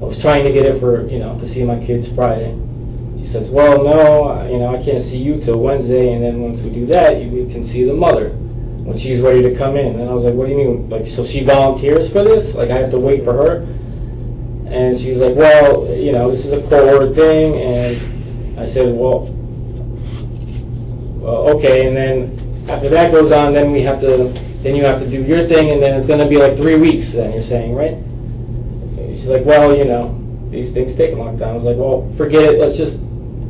C: I was trying to get it for, you know, to see my kids Friday. She says, "Well, no, you know, I can't see you till Wednesday, and then once we do that, we can see the mother when she's ready to come in." And I was like, "What do you mean? Like, so she volunteers for this? Like, I have to wait for her?" And she was like, "Well, you know, this is a court thing." And I said, well, okay. And then after that goes on, then you have to do your thing, and then it's going to be like 3 weeks. Then you're saying, right? And she's like, "Well, you know, these things take a long time." I was like, "Well, forget it. Let's just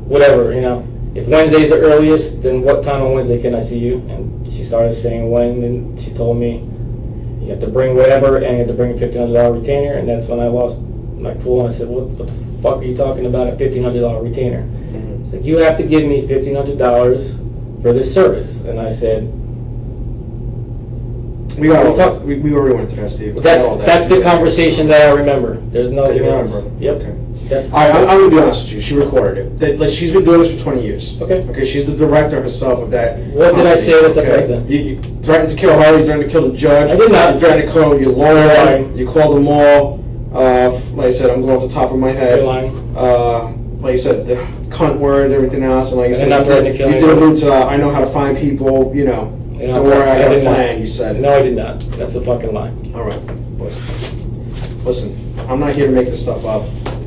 C: whatever, you know. If Wednesday's the earliest, then what time on Wednesday can I see you?" And she started saying when, and she told me, "You have to bring whatever, and you have to bring a $1,500 retainer." And that's when I lost my cool, and I said, what the fuck are you talking about, a $1,500 retainer?
A: Mm-hmm.
C: It's like, "You have to give me $1,500 for this service." And I said,
A: We already went to that, Steve.
C: that's the conversation that I remember. There's nothing
A: you
C: else.
A: remember?
C: Yep.
A: Okay.
C: That's
A: I'm going to be honest with you. She recorded it. Like, she's been doing this for 20 years.
C: okay.
A: Okay, she's the director herself of that.
C: What did I
A: company,
C: say that's
A: okay?
C: okay then?
A: You threatened to kill her. You threatened to kill the judge.
C: I did not.
A: You threatened to kill your lawyer.
C: Lying.
A: You called them all. Like I said, I'm going off the top of my head.
C: You're lying.
A: Like I said, the cunt word, everything else, and like I
C: And
A: said,
C: not threatening to kill
A: you did
C: anyone.
A: allude to, I know how to find people. You know,
C: You know,
A: don't worry, I got a
C: did not.
A: plan. You said.
C: No, I did not. That's a fucking lie.
A: All right. Listen, I'm not here to make this stuff up.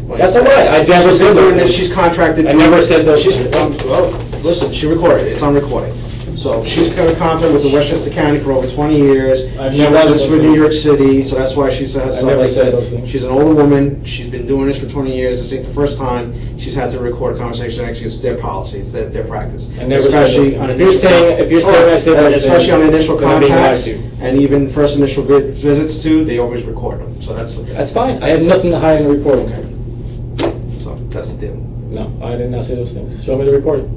A: Like
C: That's
A: I said,
C: all right. I never
A: she's
C: said
A: been
C: those
A: doing this.
C: things.
A: She's contracted.
C: I never said those
A: She's
C: things.
A: well, listen. She recorded it. It's on recording. So she's got a contract with the Westchester County for over 20 years.
C: I've
A: She
C: never
A: does
C: said
A: this
C: those
A: for New
C: things.
A: York City, so that's why she said.
C: I never said those things.
A: She's an older woman. She's been doing this for 20 years. This ain't the first time she's had to record a conversation. Actually, it's their policy. It's their practice.
C: I never said those
A: Especially
C: things.
A: on
C: If you're
A: initial
C: saying I said those
A: especially
C: things,
A: on initial
C: then I'm being lied
A: contacts
C: to.
A: and even first initial visits too, they always record them. So that's
C: fine. I have nothing to hide in the recording.
A: okay. So that's the deal.
C: No, I did not say those things. Show me the recording.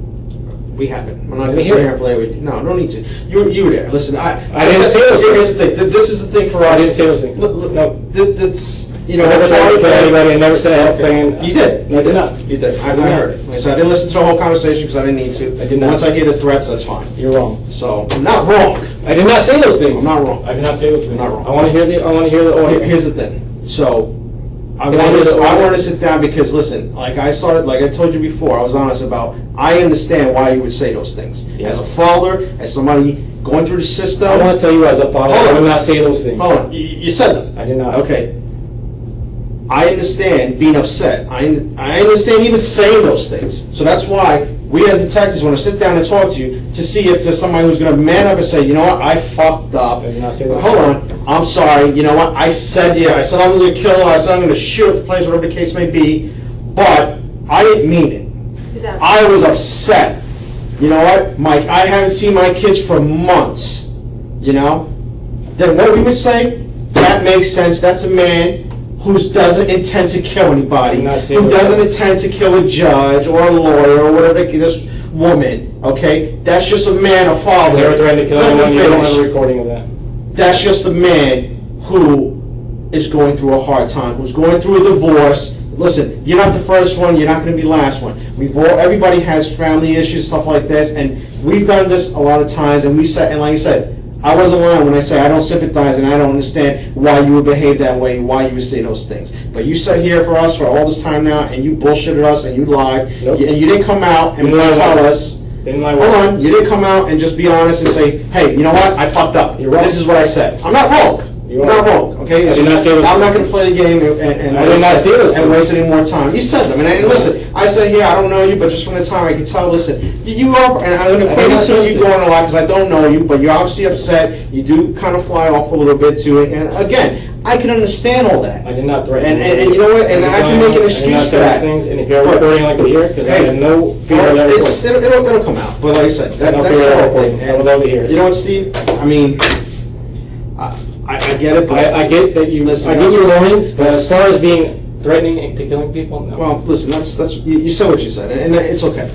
A: We haven't. I'm not
C: Let
A: going
C: me
A: to sit
C: hear
A: here and play with you. No, don't need to. You were there. Listen,
C: I didn't say those
A: here's the thing. This is the thing for us.
C: I didn't say those things. No.
A: This, you know,
C: I never tried to play
A: okay.
C: anybody. I never said I had a plan.
A: You did.
C: No, I did not.
A: You did. I
C: did not.
A: heard it. Like I said, I didn't listen to the whole conversation because I didn't need to.
C: I did not.
A: Once I hear the threats, that's fine.
C: You're wrong.
A: So I'm not wrong.
C: I did not say those things.
A: I'm not wrong.
C: I did not say those things.
A: Not wrong.
C: I want to hear the audio.
A: Here's the thing. So I
C: Can I hear the audio?
A: wanted to sit down because listen, like I told you before, I was honest about. I understand why you would say those things.
C: Yeah.
A: As a father, as somebody going through the system.
C: I want to tell you as a father,
A: Hold
C: I
A: on.
C: would not say those things.
A: Hold on. You said them.
C: I did not.
A: Okay. I understand being upset. I understand even saying those things. So that's why we as detectives want to sit down and talk to you to see if there's somebody who's going to man up and say, you know what, I fucked up.
C: I did not say that.
A: Hold on, I'm sorry. You know what, I said I said I was going to kill her. I said I'm going to shoot at the place, whatever the case may be. But I didn't mean it.
B: Exactly.
A: I was upset. You know what, Mike, I haven't seen my kids for months. You know? Then what we would say, that makes sense. That's a man who doesn't intend to kill anybody,
C: I'm not
A: who
C: saying
A: doesn't
C: that.
A: intend to kill a judge or a lawyer or whatever, this woman, okay? That's just a man, a father.
C: Never threatened to kill
A: Let me
C: anyone. You don't have a
A: finish.
C: recording of that.
A: That's just a man who is going through a hard time, who's going through a divorce. Listen, you're not the first one, you're not going to be the last one. Everybody has family issues, stuff like this, and we've done this a lot of times, and like I said, I wasn't lying when I say I don't sympathize and I don't understand why you would behave that way, why you would say those things. But you sat here for us for all this time now, and you bullshitted us, and you lied,
C: Nope.
A: and you didn't come out and
C: Didn't lie
A: tell
C: once.
A: us.
C: Didn't lie
A: Hold
C: once.
A: on, you didn't come out and just be honest and say, hey, you know what, I fucked up.
C: You're wrong.
A: This is what I said. I'm not wrong.
C: You
A: I'm
C: are.
A: not wrong, okay?
C: I did not say those
A: I'm not
C: things.
A: going to play the game and
C: I did not say those
A: and
C: things.
A: waste any more time. You said them, and listen, I said here, I don't know you, but just from the time I can tell, listen, you are, and I'm going to
C: I
A: quit
C: did not
A: until
C: say
A: you
C: those
A: go on a lot because I don't know you, but you're obviously upset. You do kind of fly off a little bit to it, and again, I can understand all that.
C: I did not threaten.
A: And you know what, and I can make an excuse for that.
C: Things, and if you're
A: But-
C: recording like to hear, because I have no fear of that recording.
A: It'll come out, but like I said, that's
C: No
A: the
C: fear of that
A: whole thing.
C: recording. I would love to hear it.
A: You know what, Steve? I mean, I get it, but
C: I get that you.
A: Listen,
C: I give you
A: that's-
C: warnings, but as
A: that's-
C: far as being threatening to killing people, no.
A: well, listen, that's you said what you said, and it's okay.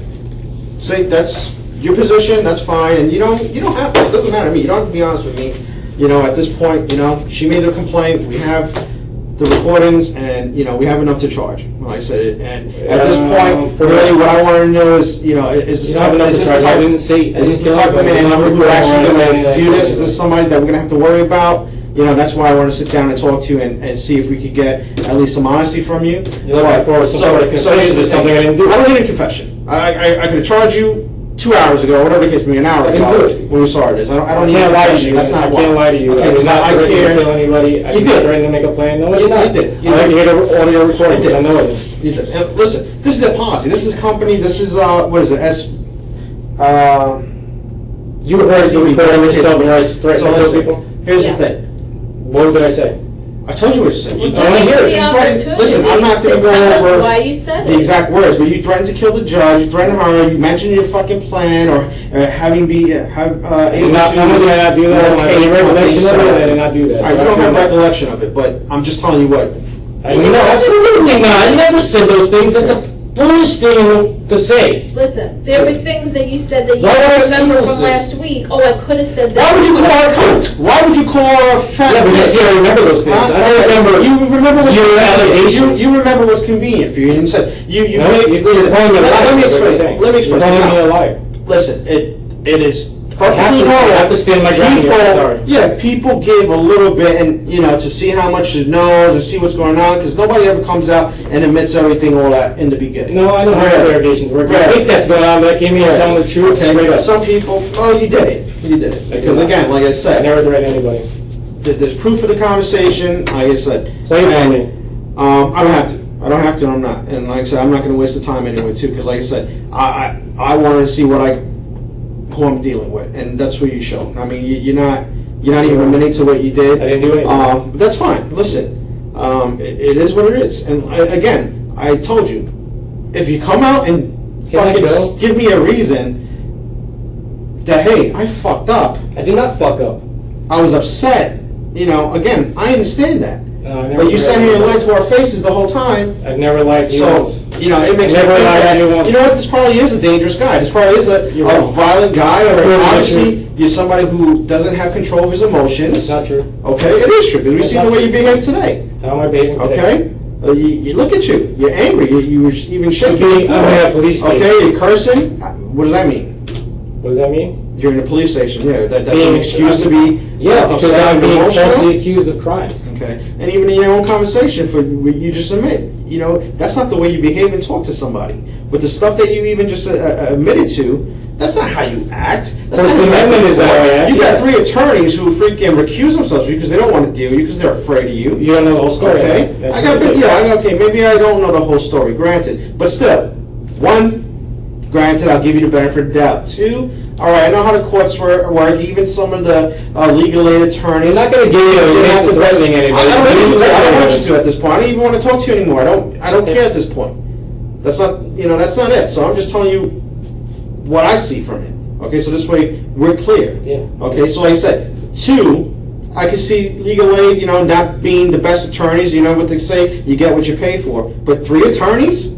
A: Say that's your position. That's fine, and you don't have to. It doesn't matter to me. You don't have to be honest with me. You know, at this point, you know, she made a complaint. We have the recordings, and you know, we have enough to charge. Like I said, and at this point, really, what I want to know is, you know, is this
C: You have enough to charge. I didn't say.
A: Is this the type of man who's actually going to do this? Is this somebody that we're going to have to worry about? You know, that's why I want to sit down and talk to you and see if we could get at least some honesty from you.
C: You're looking for some sort of confession
A: here's the
C: or something
A: thing.
C: I didn't do.
A: I don't need a confession. I could have charged you 2 hours ago, whatever the case may be, an hour
C: I
A: ago,
C: didn't do it.
A: when we saw this. I
C: I
A: don't need a
C: can't lie to
A: confession.
C: you.
A: That's not
C: I
A: why.
C: can't lie to you.
A: Okay,
C: I did
A: because
C: not
A: I
C: threaten to
A: care.
C: kill anybody. I
A: You
C: did not
A: did.
C: threaten to make a plan. No, I
A: You
C: did not.
A: did. You
C: I like to
A: did.
C: hear the audio recordings.
A: You did.
C: I know it is.
A: You did. And listen, this is their policy. This is company. This is what is it?
C: You heard the recording yourself when I was threatening
A: So
C: to kill
A: listen,
C: people.
A: here's
B: Yeah.
A: the thing.
C: What did I say?
A: I told you what you said. You
C: I wanna hear it.
B: The opportunity
A: Listen, I'm not going to
B: to
A: go
B: tell us
A: over
B: why you said
A: the
B: it.
A: exact words, but you threatened to kill the judge, you threatened her, you mentioned your fucking plan, or having be able to.
C: Not only did I not do that, I
A: locate
C: have recollection of
A: something,
C: it, I did not do that.
A: All right, you don't have recollection of it, but I'm just telling you what.
C: No, absolutely not. I never said those things. That's a foolish thing to say.
B: Listen, there were things that you said that you
C: Why would I
B: don't
C: say
B: remember
C: those
B: from
C: things?
B: last week. Oh, I could have said that.
A: Why would you call her a cunt? Why would you call her a fat
C: Yeah, but you
A: bitch?
C: see, I remember those things. I don't remember.
A: You remember what's
C: your
A: convenient.
C: allegations.
A: You remember what's convenient for you. And you said you
C: No,
A: made.
C: you're calling me a liar.
A: Let me
C: is what you're
A: explain.
C: saying.
A: Let me explain.
C: You're calling me a
A: Now,
C: liar.
A: listen, it is
C: I
A: perfectly
C: have
A: normal.
C: to stand my ground here.
A: People-
C: Sorry.
A: Yeah, people give a little bit, and you know, to see how much it knows and see what's going on, because nobody ever comes out and admits everything all that in the beginning.
C: No, I know how
A: Right.
C: interrogations work. I
A: Right.
C: think that's going on, but I came here
A: Right.
C: telling the truth
A: Okay,
C: straight
A: but
C: up.
A: some people, oh, you did it. You did it.
C: I did
A: Because
C: not.
A: again, like I
C: I
A: said,
C: never threatened anybody.
A: there's proof of the conversation. Like I said,
C: Play it for
A: and,
C: me.
A: I don't have to. I don't have to. And I'm not. And like I said, I'm not going to waste the time anyway, too. Because like I said, I wanted to see who I'm dealing with, and that's what you showed. I mean, you're not even admitting to what you did.
C: I didn't do anything.
A: But that's fine. Listen, it is what it is. And again, I told you, if you come out and
C: Can I
A: fucking
C: go?
A: give me a reason that hey, I fucked up.
C: I did not fuck up.
A: I was upset. You know, again, I understand that.
C: No, I never
A: But you sat here and
C: threatened
A: lied to our faces the whole time.
C: I've never lied to you
A: So,
C: once.
A: You know, it makes me
C: Never
A: think
C: lied
A: that,
C: to anyone.
A: you know what, this probably is a dangerous guy. This probably is a
C: You're wrong.
A: violent guy, or
C: Totally
A: obviously you're somebody who doesn't have control of his emotions.
C: It's not true.
A: Okay, it is true, because we
C: That's
A: see
C: not
A: the way
C: true.
A: you behave today.
C: How am I behaving today?
A: Okay? You look at you. You're angry. You were even shaking.
C: I'm
A: before.
C: in a police station.
A: Okay, you're cursing. What does that mean?
C: What does that mean?
A: You're in a police station. Yeah, that's
C: Being-
A: an excuse to be
C: Yeah, because
A: upset
C: I'm
A: and
C: being
A: emotional.
C: falsely accused of crimes.
A: Okay, and even in your own conversation, for what you just admit, you know, that's not the way you behave and talk to somebody. But the stuff that you even just admitted to, that's not how you act. That's
C: First
A: not how you
C: Amendment is how I act,
A: You got
C: yeah.
A: 3 attorneys who freaking recuse themselves because they don't want to deal with you because they're afraid of you.
C: You don't know the whole story.
A: Okay,
C: right? That's
A: I got,
C: what it is.
A: okay, maybe I don't know the whole story, granted, but still, 1, granted, I'll give you the benefit of the doubt. 2, all right, I know how the courts work, even some of the legal aid attorneys.
C: I'm not going to give you
A: You're
C: a
A: have to
C: threatening anybody.
A: I don't want you to at this point. I don't even want to talk to you anymore. I don't care at this point. That's not, that's not it. So I'm just telling you what I see from it. Okay, so this way we're clear.
C: Yeah.
A: Okay, so like I said, 2, I can see legal aid, not being the best attorneys. You know what they say, you get what you pay for. But 3 attorneys,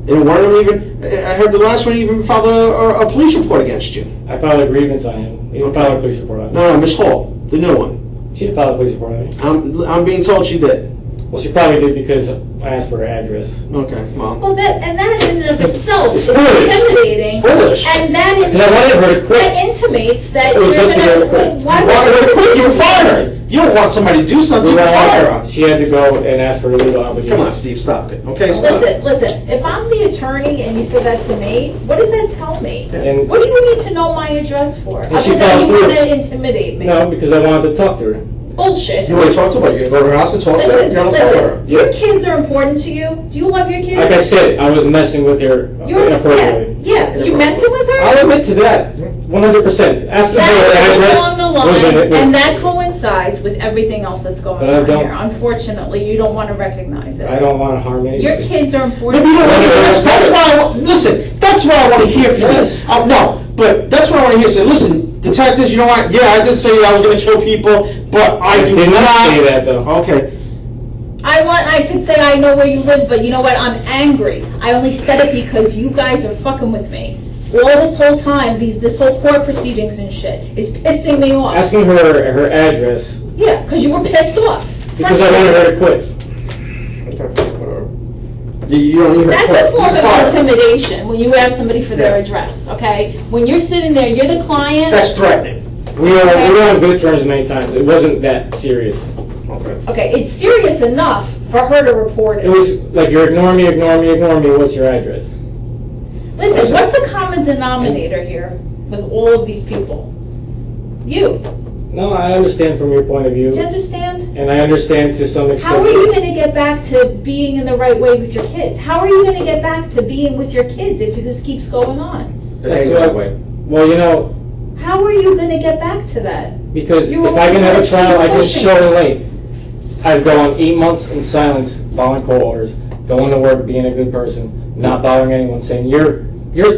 A: and one of them even, I heard the last one even filed a police report against you.
C: I filed a grievance on him. He didn't file a police report on me.
A: No, Miss Hall, the new one.
C: She didn't file a police report on me.
A: I'm being told she did.
C: Well, she probably did because I asked for her address.
A: Okay, well.
B: Well, that in and of itself
C: It's
B: is
C: foolish.
B: intimidating.
A: Foolish.
B: And that
C: Because I wanted her to quit.
B: that intimates that
C: It was
B: you're
C: just for her to quit.
B: Why
A: Why would
B: would
A: you can fire her? You don't want somebody to do something, you can fire her.
C: She had to go and ask for a legal obligation.
A: Come on, Steve, stop it. Okay, stop.
B: Listen, if I'm the attorney and you said that to me, what does that tell me?
C: And
B: What do you need to know my address for?
C: And she
B: Other than you
C: followed
B: want
C: through.
B: to intimidate me.
C: no, because I wanted to talk to her.
B: Bullshit.
A: You want to talk to her? You're going to go to her house and talk to her? You're on the phone with her.
B: Listen, your kids are important to you. Do you love your kids?
C: Like I said, I was messing with her inappropriately.
B: Yeah, you messing with her?
C: I'll admit to that, 100%. Asking for her
B: That is
C: address
B: along the
C: was
B: lines, and that coincides with everything else that's going
C: But I
B: on
C: don't-
B: here. Unfortunately, you don't want to recognize it.
C: I don't want to harm anybody.
B: Your kids are
A: But
B: important.
A: you know what?
B: to you.
A: That's why I want, listen, that's what I want to hear from you.
C: Yes.
A: No, but that's what I want to hear. Say, listen, detectives, you know what? Yeah, I did say I was going to kill people, but I do
C: did not
A: not.
C: say that, though.
A: Okay.
B: I could say I know where you live, but you know what? I'm angry. I only said it because you guys are fucking with me. All this whole time, this whole court proceedings and shit is pissing me off.
C: Asking her address
B: Yeah, because you were pissed off.
C: because I wanted her to quit.
A: Okay, whatever. You don't need her
B: That's
A: quit.
B: a form
A: You fire
B: of
A: her.
B: intimidation when you ask somebody for their
A: Yeah.
B: address, okay? When you're sitting there, you're the client.
A: That's threatening.
C: We were on good terms many times. It wasn't that serious.
A: Okay.
B: Okay, it's serious enough for her to report
C: It
B: it.
C: was like, you're ignoring me, ignoring me, ignoring me. What's your address?
B: Listen, what's the common denominator here with all of these people? You.
C: No, I understand from your point of
B: Do you
C: view,
B: understand?
C: and I understand to some extent.
B: How are you going to get back to being in the right way with your kids? How are you going to get back to being with your kids if this keeps going on?
C: That's
A: Hang
C: what-
A: that way.
C: Well,
B: How are you going to get back to that?
C: because
B: You
C: if I can
B: only
C: have a
B: keep
C: trial, I can
B: pushing.
C: show and late. I've gone 8 months in silence, following court orders, going to work, being a good person, not bothering anyone, saying, you're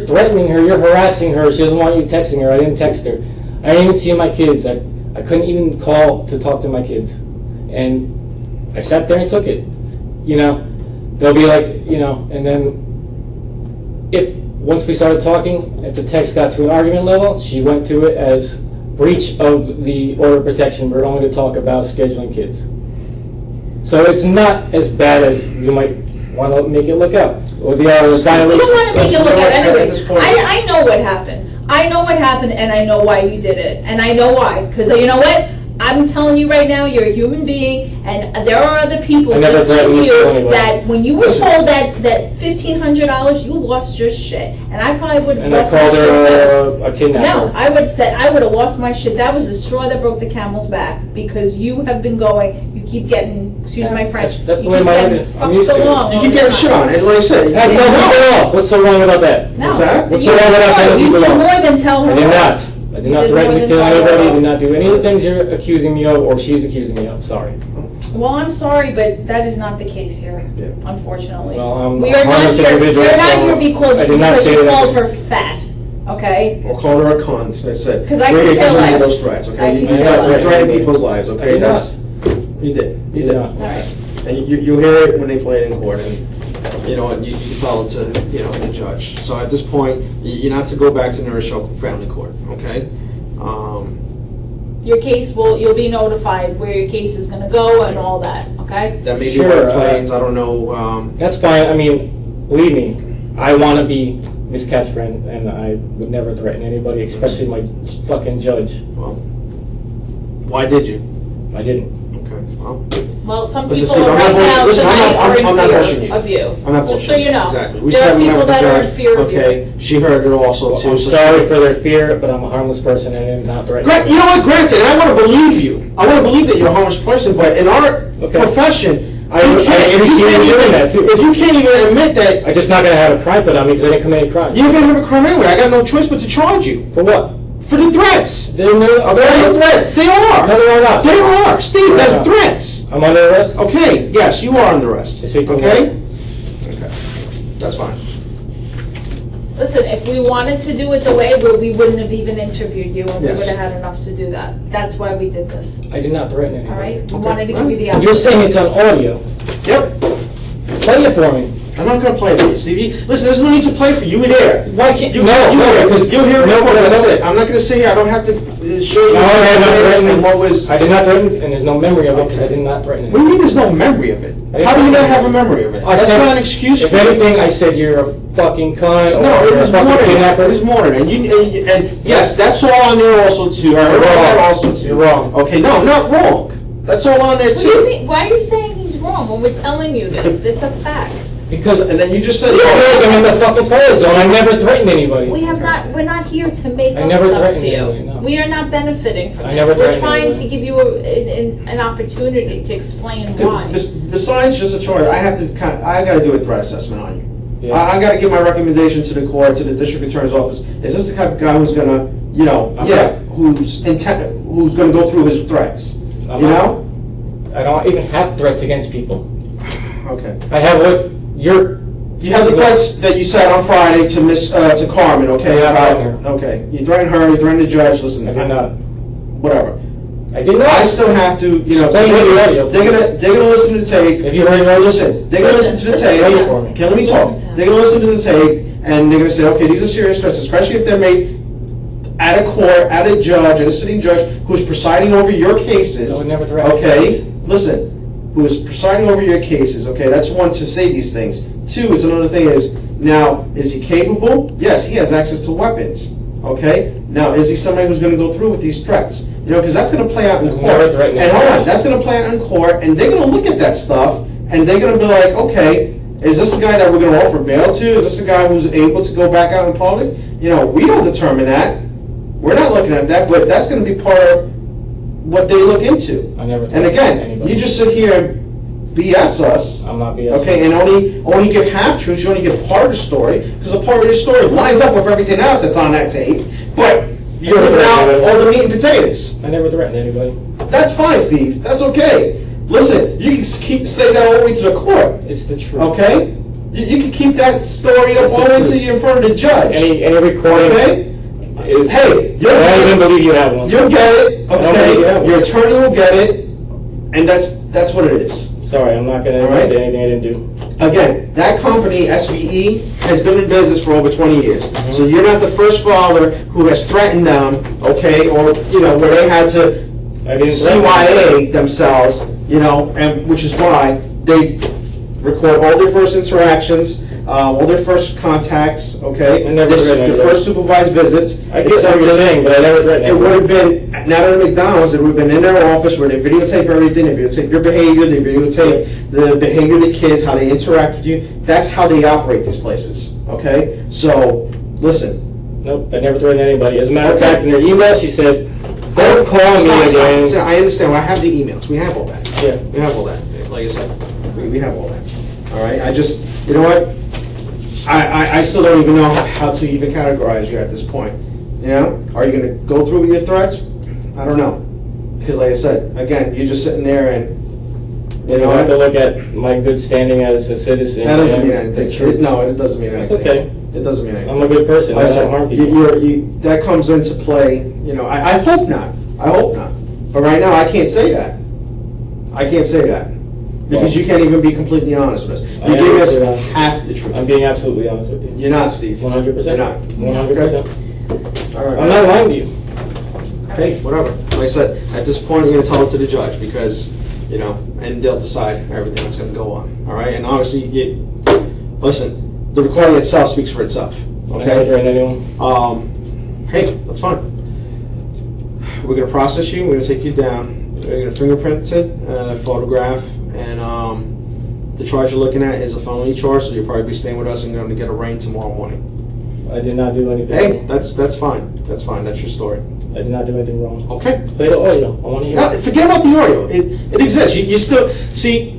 C: threatening her, you're harassing her, she doesn't want you texting her, I didn't text her. I didn't even see my kids, I couldn't even call to talk to my kids. And I sat there and took it. They'll be like, and then once we started talking, if the text got to an argument level, she went to it as breach of the order of protection, but only to talk about scheduling kids. So it's not as bad as you might want to make it look out. Or the other
B: You don't want to make it look
A: Listen,
B: at
A: at
B: anyway.
A: this point-
B: I know what happened. I know what happened, and I know why you did it. And I know why. Because you know what? I'm telling you right now, you're a human being, and there are other people
C: I never
B: just like
C: threatened to kill
B: you
C: anyone.
B: that when you were
A: Listen.
B: told that $1,500, you lost your shit. And I probably would have
C: And I
B: lost my
C: called
B: shit too.
C: her a kidnapper.
B: No, I would have said I would have lost my shit. That was the straw that broke the camel's back because you have been going. You keep getting, excuse my French.
C: That's the
B: you
C: way
B: keep
C: my
B: getting
C: life is. I'm
B: fucked
C: used to it.
B: along
A: You
B: all
A: keep
B: the
A: getting
B: time.
A: shit on, and like I said,
C: I tell people off. What's so wrong about that?
B: No.
A: What's that?
C: What's
B: You
C: so wrong
B: did
C: about telling
B: more. You
C: people
B: did
C: off?
B: more than tell her
C: I did
B: off.
C: not. I did not
B: did
C: threaten
B: more
C: to
B: than
C: kill
B: tell her
C: anybody.
B: off.
C: Did not do any of the things you're accusing me of, or she's accusing me of. Sorry.
B: Well, I'm sorry, but that is not the case here,
A: Yeah.
B: unfortunately.
C: Well, I'm
B: we
C: a
B: are not
C: harmless
B: here.
C: individual,
B: We're not
C: so
B: here because
C: I did not say
B: you
C: that.
B: called her fat, okay?
A: or call her a cunt. I said.
B: 'Cause I
A: we're
B: could
A: giving
B: care
A: you
B: less.
A: those threats,
B: I
A: okay?
B: could
A: You
B: care
A: got
B: less.
A: to threaten people's lives,
C: I
A: okay?
C: did
A: You did. You
C: did
A: did.
C: not.
B: All right.
A: And you hear it when they play it in court, and you know, and you can tell it to, you know, the judge. So at this point, you're not to go back to Norristown Family Court, okay?
B: Your case you'll be notified where your case is gonna go and all that, okay?
A: That may be
C: Sure,
A: White Plains, I don't know.
C: That's fine. I mean, believe me, I want to be Miss Cat's friend, and I would never threaten anybody, especially my fucking judge.
A: Well, why did you?
C: I didn't.
A: Okay, well.
B: Well, some
A: Listen,
B: people
A: Steve, I'm
B: right
A: not
B: now
A: bullshit- listen,
B: tonight
A: I'm
B: are
A: not
B: in
A: bullshitting
B: fear
A: you.
B: of you.
A: I'm not
B: Just so
A: bullshitting
B: you know.
A: Exactly. We
B: There
A: said
B: are
A: we met
B: people
A: with the
B: that are in
A: judge.
B: fear of you.
A: Okay, she heard it also
C: Well,
A: too.
C: I'm
A: so
C: sorry
A: she-
C: for their fear, but I'm a harmless person, and I'm not threatening.
A: You know what, granted, and I want to believe you. I want to believe that you're a harmless person, but in our
C: Okay.
A: profession,
C: I
A: you can't,
C: appreciate
A: if you
C: you
A: can't
C: doing
A: even,
C: that, too.
A: if you can't even admit that,
C: I'm just not gonna have a crime put on me because I didn't commit any crime.
A: you're going to have a crime anyway. I got no choice but to charge you
C: For what?
A: for the threats.
C: They're no threats.
A: They are.
C: No, they are not.
A: They are. Steve,
C: They're
A: that's
C: not.
A: threats.
C: I'm under arrest.
A: Okay, yes, you are under arrest.
C: Just speak to
A: Okay?
C: me.
A: Okay. That's fine.
B: Listen, if we wanted to do it the way where we wouldn't have even interviewed you and we
A: Yes.
B: would have had enough to do that. That's why we did this,
C: I did not threaten anybody.
B: all right? We
A: Okay.
B: wanted to give you the
C: You're
B: opportunity.
C: saying it's on audio.
A: Yep.
C: Play it for me.
A: I'm not going to play it for you, Stevie. Listen, there's no need to play for you. You were there.
C: Why can't
A: You,
C: no,
A: you
C: no,
A: because you'll hear it.
C: no,
A: That's
C: no.
A: it. I'm not going to sit here. I don't have to show you
C: No, I did not threaten.
A: and what was.
C: I did not threaten, and there's no memory of it because I did not threaten
A: What do you
C: anybody.
A: mean there's no memory of it?
C: I didn't
A: How do you
C: threaten
A: not have a
C: anybody.
A: memory of it?
C: I
A: That's
C: said-
A: not an excuse
C: If
A: for you.
C: anything, I said you're a fucking cunt or
A: No, it
C: you're a
A: was more
C: fucking
A: than that.
C: kidnapper.
A: It was more than that. And yes, that's all on there also too. I heard
C: You're
A: that
C: wrong.
A: also too.
C: You're wrong.
A: Okay, no, I'm not wrong. That's all on there
B: What do you
A: too.
B: mean, why are you saying he's wrong when we're telling you this? It's a fact.
C: Because
A: And then you just said.
C: you're in the fucking play zone. I never threatened anybody.
B: We're not here to make
C: I
B: up
C: never
B: stuff
C: threatened
B: to you.
C: anybody, no.
B: We are not benefiting from
C: I
B: this.
C: never
B: We're
C: threatened
B: trying
C: anybody.
B: to give you an opportunity to explain why.
A: Besides just a charge, I got to do a threat assessment on you.
C: Yeah.
A: I got to give my recommendation to the court, to the district attorney's office. Is this the type of guy who's gonna, you know,
C: Okay.
A: who's gonna go through his threats?
C: I'm
A: You
C: not-
A: know?
C: I don't even have threats against people.
A: Okay.
C: I have what you're.
A: You have the threats that you said on Friday to to Carmen, okay?
C: Yeah, I threatened her.
A: Okay. You threatened her. You threatened the judge. Listen,
C: I did not.
A: Whatever.
C: I did not.
A: I still have to, you know.
C: Explain the audio.
A: They're gonna listen to the tape.
C: Have you heard the audio?
A: Listen, they're gonna listen to the
B: Listen,
A: tape.
C: Play it for me.
A: Okay, let me talk.
B: Listen to him.
A: They're gonna listen to the tape, and they're gonna say, okay, these are serious threats, especially if they're made at a court, at a judge, at a sitting judge who's presiding over your cases.
C: I would never threaten
A: Okay, listen, who is presiding over your cases. Okay, that's one, to say these things. Two, it's another thing is, now, is he capable? Yes, he has access to weapons. Okay, now is he somebody who's going to go through with these threats? You know, because that's going to play out in
C: I've
A: court.
C: never threatened
A: And hold on,
C: anybody.
A: that's going to play out in court, and they're going to look at that stuff, and they're going to be like, okay, is this a guy that we're going to offer bail to? Is this a guy who's able to go back out in public? You know, we don't determine that. We're not looking at that, but that's going to be part of what they look into.
C: I never
A: And
C: threatened
A: again,
C: anybody.
A: you just sit here and BS us.
C: I'm not BS.
A: Okay, and only give half truths. You only give part of the story because a part of the story lines up with everything else that's on that tape. But you're leaving out all the meat and potatoes.
C: I never threatened anybody.
A: That's fine, Steve. That's okay. Listen, you can keep say that all the way to the court.
C: It's the truth.
A: Okay, you can keep that story up
C: It's the
A: all the way
C: truth.
A: to you in front of the judge.
C: Any recording
A: Okay.
C: is.
A: Hey,
C: I don't even believe you have one.
A: you'll get it.
C: I don't believe you have
A: Okay,
C: one.
A: your attorney will get it, and that's what it is.
C: Sorry, I'm not gonna
A: All right.
C: admit to anything I didn't do.
A: Again, that company, SVE, has been in business for over 20 years.
C: Mm-hmm.
A: So you're not the first father who has threatened them, okay, or, you know, where they had to
C: I didn't threaten
A: CYA themselves, you know, and which is why they record all their first interactions, all their first contacts, okay?
C: I never threatened
A: Their
C: anybody.
A: first supervised visits.
C: I
A: It's
C: get what you're
A: something-
C: saying, but I never threatened
A: It would
C: anybody.
A: have been, not at McDonald's, it would have been in their office where they videotape everything, they videotape your behavior, they videotape the behavior of the kids, how they interact with you. That's how they operate these places, okay? So, listen.
C: Nope, I never threatened anybody. As a matter of
A: Okay.
C: fact, in her email, she said, don't call
A: Stop,
C: me
A: stop.
C: again.
A: I understand, I have the emails, we have all that.
C: Yeah.
A: We have all that, like I said, we have all that. All right, I just, you know what? I still don't even know how to even categorize you at this point. You know, are you gonna go through with your threats? I don't know. Because like I said, again, you're just sitting there and, you
C: You
A: know
C: have to
A: what?
C: look at my good standing as a citizen.
A: That doesn't
C: and
A: mean anything.
C: the truth.
A: No, it doesn't mean
C: It's
A: anything.
C: okay.
A: It doesn't mean anything.
C: I'm a good person. I
A: Like I
C: don't harm
A: said,
C: people.
A: that comes into play, you know, I hope not. I hope not. But right now, I can't say that. I can't say that. Because you can't even be completely honest with us.
C: I
A: You're
C: am
A: giving us
C: completely honest.
A: half the truth.
C: I'm being absolutely honest with you.
A: You're not, Steve.
C: 100%.
A: You're not.
C: 100%.
A: All right.
C: I'm not lying to you.
A: Hey, whatever. Like I said, at this point, you're going to tell it to the judge because, and they'll decide everything that's going to go on. All right? And obviously, listen, the recording itself speaks for itself. Okay? Hey, that's fine. We're going to process you. We're going to take you down. We're going to fingerprint it, photograph, and the charge you're looking at is a felony charge, so you'll probably be staying with us and going to get arraigned tomorrow morning.
C: I did not do anything
A: Hey,
C: wrong.
A: that's fine. That's fine. That's your story.
C: I did not do anything wrong.
A: Okay.
C: Play the audio. I want to hear
A: No,
C: it.
A: forget about the audio. It exists. You still see.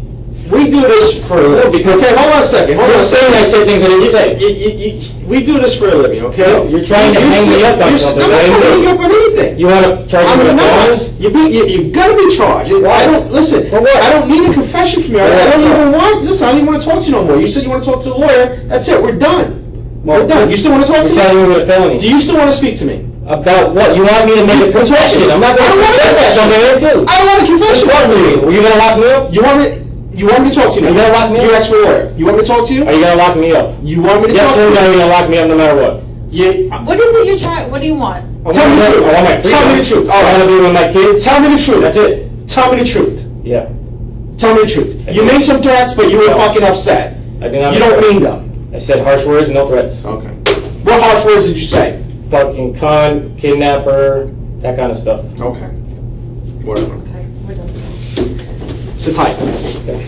A: We do this for a living.
C: because-
A: Okay, hold on a second. Hold on
C: You're
A: a second.
C: saying I said things I didn't say.
A: We do this for a living, okay?
C: No, you're trying to hang me up on something
A: I'm not
C: that I
A: trying to
C: didn't
A: hang
C: do.
A: you up on anything.
C: You want to charge me
A: I'm
C: with
A: not.
C: felonies?
A: You gotta be charged. I don't listen.
C: For what?
A: I don't need a confession from you. I don't even want. Listen, I don't even want to talk to you no more. You said you want to talk to a lawyer. That's it. We're done. We're done. You still want to talk to
C: You're charging
A: me?
C: me with a felony.
A: Do you still want to speak to me?
C: About what? You want me to make a confession? I'm not going
A: I
C: to
A: don't want a
C: confess
A: confession.
C: something I didn't do.
A: I don't want a confession.
C: What's wrong with you? Were you going to lock me up?
A: You want me to talk to you now?
C: Are you gonna lock me up?
A: You asked for a lawyer. You want me to talk to you?
C: Are you going to lock me up?
A: You want me to
C: Yes
A: talk
C: or
A: to
C: no,
A: you?
C: you're going to lock me up no matter what?
A: Yeah.
B: What is it you're trying, what do you want?
A: Tell me the truth.
C: I want my freedom.
A: Tell me the truth.
C: I want to be with my kids.
A: Tell me the truth.
C: That's it.
A: Tell me the truth.
C: Yeah.
A: Tell me the truth. You made some threats, but you were
C: No.
A: fucking upset.
C: I did not.
A: You don't mean them.
C: I said harsh words, no threats.
A: Okay. What harsh words did you say?
C: Fucking cunt, kidnapper, that kind of stuff.
A: Okay. Whatever.
B: Okay, we're done.
A: Sit tight.
C: Okay.